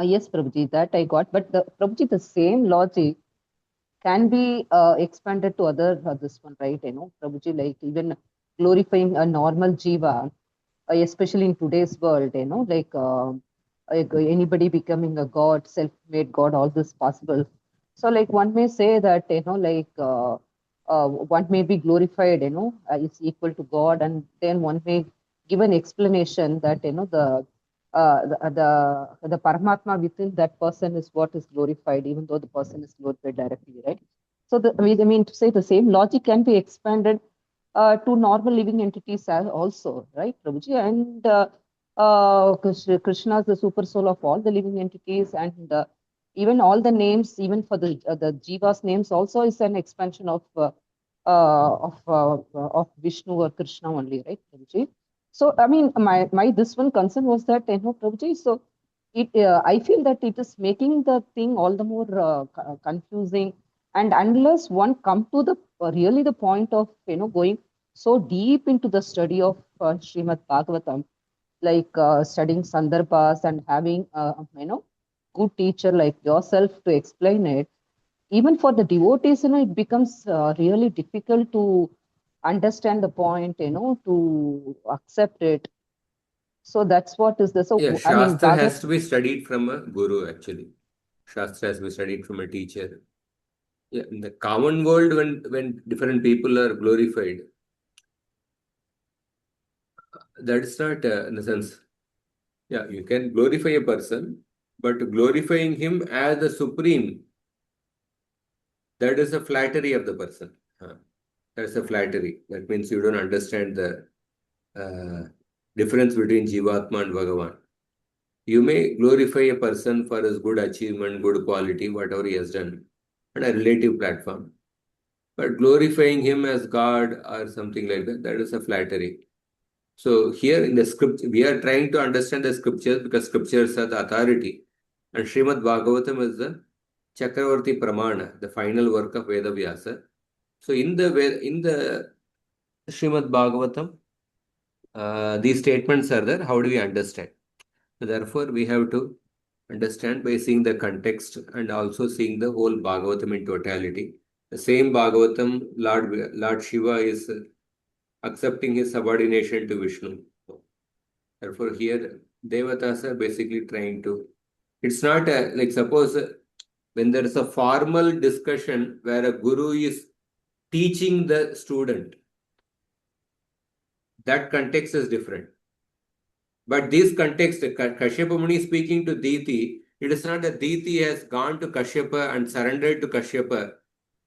Yes, Prabhuji, that I got. But Prabhuji, the same logic can be expanded to this one, right? Prabhuji, like even glorifying a normal jiva, especially in today's world, like anybody becoming a god, self-made god, all this possible. So like one may say that, one may be glorified, is equal to God, and then one may give an explanation that, the Paramatma within that person is what is glorified, even though the person is glorified directly, right? So I mean to say the same logic can be expanded to normal living entities also, right, Prabhuji? And Krishna is the super soul of all the living entities, and even all the names, even for the Jiva's names, also is an expansion of Vishnu or Krishna only, right, Prabhuji? So I mean, my this one concern was that, Prabhuji. So I feel that it is making the thing all the more confusing, and unless one come to the really the point of going so deep into the study of Srimad Bhagavatam, like studying Sandarbhas and having good teacher like yourself to explain it, even for the devotees, it becomes really difficult to understand the point, to accept it. So that's what is the, so Yeah, I mean, Shastra has to be studied from a guru actually. Shastra has to be studied from a teacher. Yeah, in the common world, when different people are glorified, that's not in the sense. Yeah, you can glorify a person, but glorifying him as the supreme, that is a flattery of the person. That's a flattery. That means you don't understand the difference between Jivatma and Bhagavan. You may glorify a person for his good achievement, good quality, whatever he has done, on a relative platform. But glorifying him as God or something like that, that is a flattery. So here in the script, we are trying to understand the scriptures because scriptures are the authority. And Srimad Bhagavatam is the Chakravarti Pramana, the final work of Veda Vyasa. So in the Srimad Bhagavatam, these statements are there. How do we understand? So therefore, we have to understand by seeing the context and also seeing the whole Bhagavatam in totality. The same Bhagavatam, Lord Shiva is accepting his subordination to Vishnu. Therefore, here Devatas are basically trying to. It's not like suppose when there is a formal discussion where a guru is teaching the student, that context is different. But this context, Kashyapa Muni speaking to Diti, it is not that Diti has gone to Kashyapa and surrendered to Kashyapa.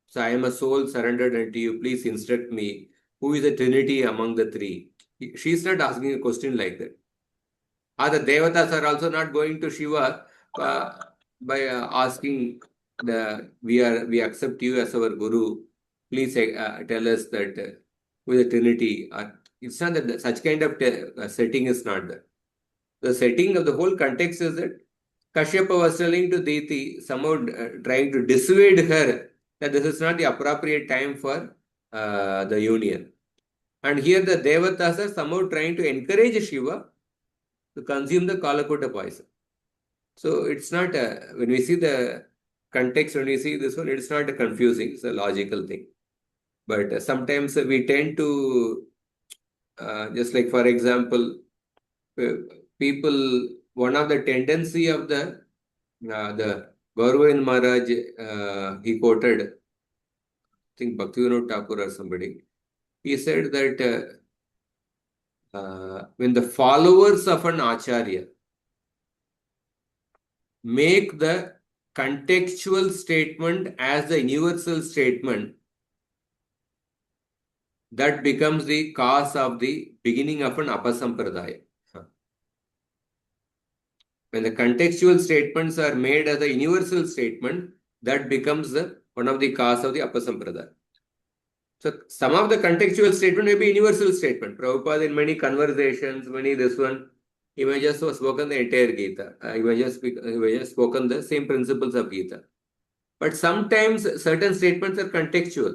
So I am a soul surrendered unto you. Please instruct me. Who is the Trinity among the three? She is not asking a question like that. The Devatas are also not going to Shiva by asking we accept you as our Guru. Please tell us that who is the Trinity. It's not that such kind of setting is not there. The setting of the whole context is that Kashyapa was telling to Diti, somehow trying to dissuade her that this is not the appropriate time for the union. And here the Devatas are somehow trying to encourage Shiva to consume the Kalakuta poison. So it's not, when we see the context, when we see this one, it's not confusing, it's a logical thing. But sometimes we tend to, just like for example, people, one of the tendency of the Gauravan Maharaj, he quoted, I think Bhaktivinoda Thakur or somebody, he said that when the followers of an Acharya make the contextual statement as the universal statement, that becomes the cause of the beginning of an apasampradaya. When the contextual statements are made as a universal statement, that becomes one of the cause of the apasampradaya. So some of the contextual statement may be universal statement. Prabhupada in many conversations, this one, he may just have spoken the entire Gita. He may just spoken the same principles of Gita. But sometimes certain statements are contextual.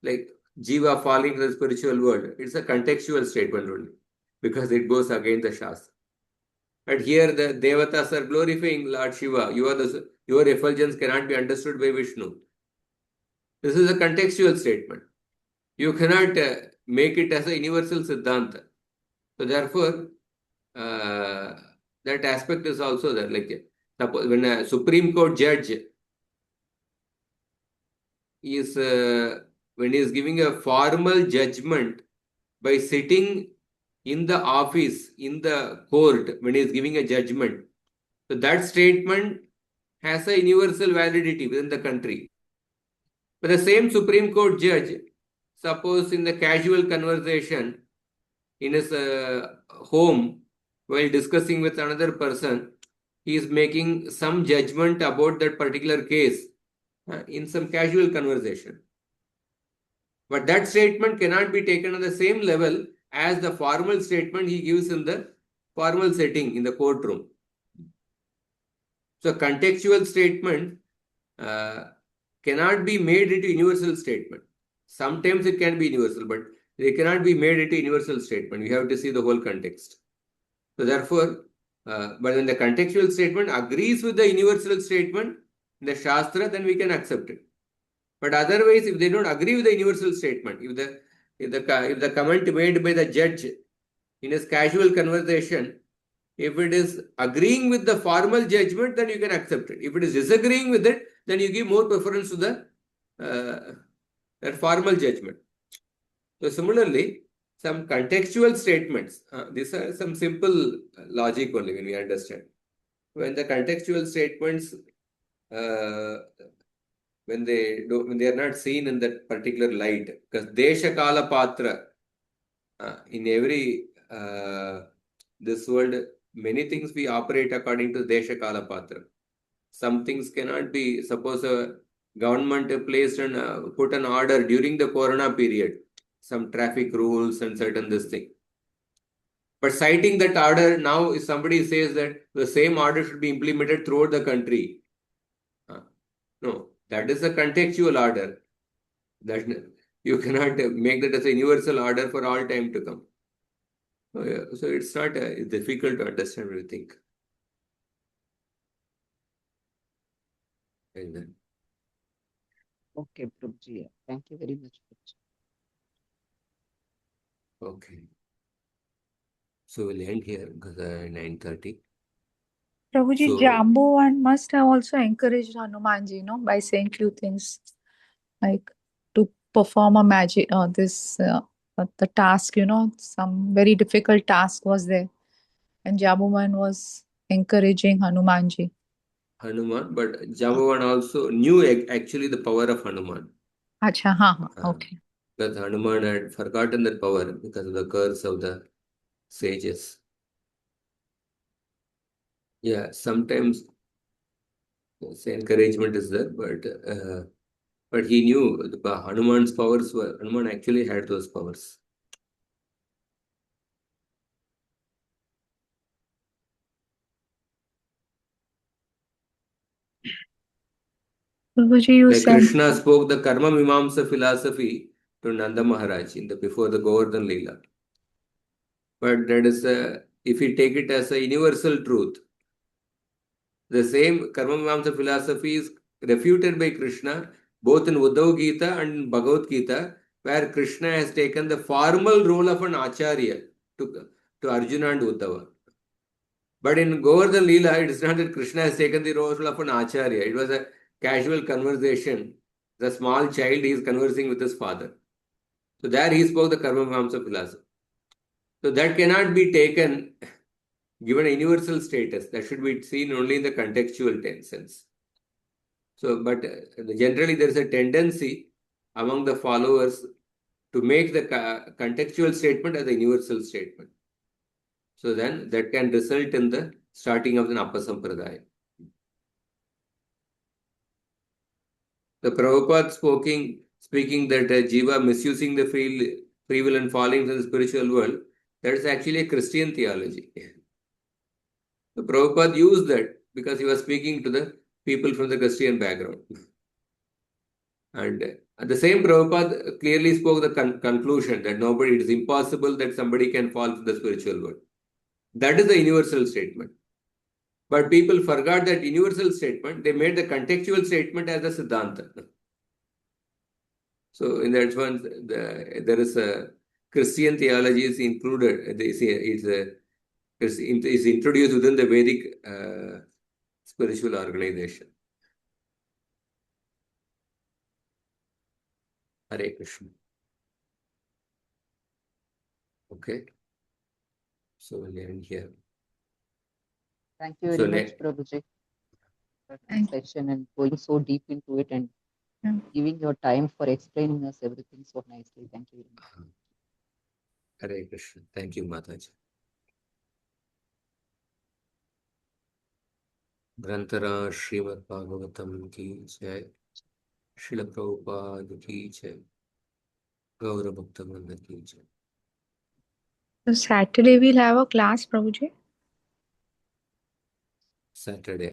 Like Jiva falling to the spiritual world. It's a contextual statement only. Because it goes against the Shastra. But here the Devatas are glorifying Lord Shiva. Your effulgence cannot be understood by Vishnu. This is a contextual statement. You cannot make it as a universal Siddhanta. So therefore, that That aspect is also there. Like suppose when a Supreme Court judge is when he is giving a formal judgment by sitting in the office in the court when he is giving a judgment, so that statement has a universal validity within the country. But the same Supreme Court judge, suppose in the casual conversation in his home while discussing with another person, he is making some judgment about that particular case in some casual conversation. But that statement cannot be taken on the same level as the formal statement he gives in the formal setting in the courtroom. So contextual statement cannot be made into universal statement. Sometimes it can be universal, but they cannot be made into universal statement. We have to see the whole context. So therefore, but when the contextual statement agrees with the universal statement in the Shastra, then we can accept it. But otherwise, if they don't agree with the universal statement, if the comment made by the judge in his casual conversation, if it is agreeing with the formal judgment, then you can accept it. If it is disagreeing with it, then you give more preference to the that formal judgment. So similarly, some contextual statements, these are some simple logic only when we understand. When the contextual statements, when they are not seen in that particular light, because Desha Kala Patra, in every this world, many things we operate according to Desha Kala Patra. Some things cannot be, suppose a government placed and put an order during the Corona period, some traffic rules and certain this thing. But citing that order now, if somebody says that the same order should be implemented throughout the country, no, that is a contextual order. That you cannot make that as a universal order for all time to come. So it's not difficult to understand what you think. Amen. Okay, Prabhuji. Thank you very much, Prabhuji. Okay. So we'll end here because 9:30. Prabhuji, So- Jambuvan must have also encouraged Hanumanji, by saying few things like to perform a magic, the task, some very difficult task was there. And Jambuvan was encouraging Hanumanji. Hanuman, but Jambavan also knew actually the power of Hanuman. Acha, okay. Because Hanuman had forgotten that power because of the curse of the sages. Yeah, sometimes encouragement is there, but he knew the Hanuman's powers were, Hanuman actually had those powers. Prabhuji, you Like said Krishna spoke the Karma Mimamsa philosophy to Nanda Maharaj before the Govardhan Leela. But that is if we take it as a universal truth, the same Karma Mimamsa philosophy is refuted by Krishna both in Uddhav Gita and Bhagavad Gita, where Krishna has taken the formal role of an Acharya to Arjuna and Uddhava. But in Govardhan Leela, it is not that Krishna has taken the role of an Acharya. It was a casual conversation. The small child is conversing with his father. So there he spoke the Karma Mimamsa philosophy. So that cannot be taken, given a universal status. That should be seen only in the contextual sense. So, but generally there is a tendency among the followers to make the contextual statement as a universal statement. So then that can result in the starting of an Appasampradaya. The Prabhupada speaking that Jiva misusing the free will and falling from the spiritual world, that is actually a Christian theology. The Prabhupada used that because he was speaking to the people from the Christian background. And the same Prabhupada clearly spoke the conclusion that it is impossible that somebody can fall from the spiritual world. That is the universal statement. But people forgot that universal statement. They made the contextual statement as a Siddhanta. So in that one, there is a Christian theology is included. They say it's is introduced within the Vedic spiritual organization. Hare Krishna. Okay. So we'll end here. Thank you So very much, Prabhuji, for this Thank you. session and going so deep into it and Yeah. giving your time for explaining us everything so nicely. Thank you very much. Hare Krishna. Thank you, Mataji. ग्रंथराज Shrimad Bhagavatam की जय, श्रील प्रभुपाद की जय, गौर भक्त वृंद की जय. So Saturday we'll have a class, Prabhuji. Saturday.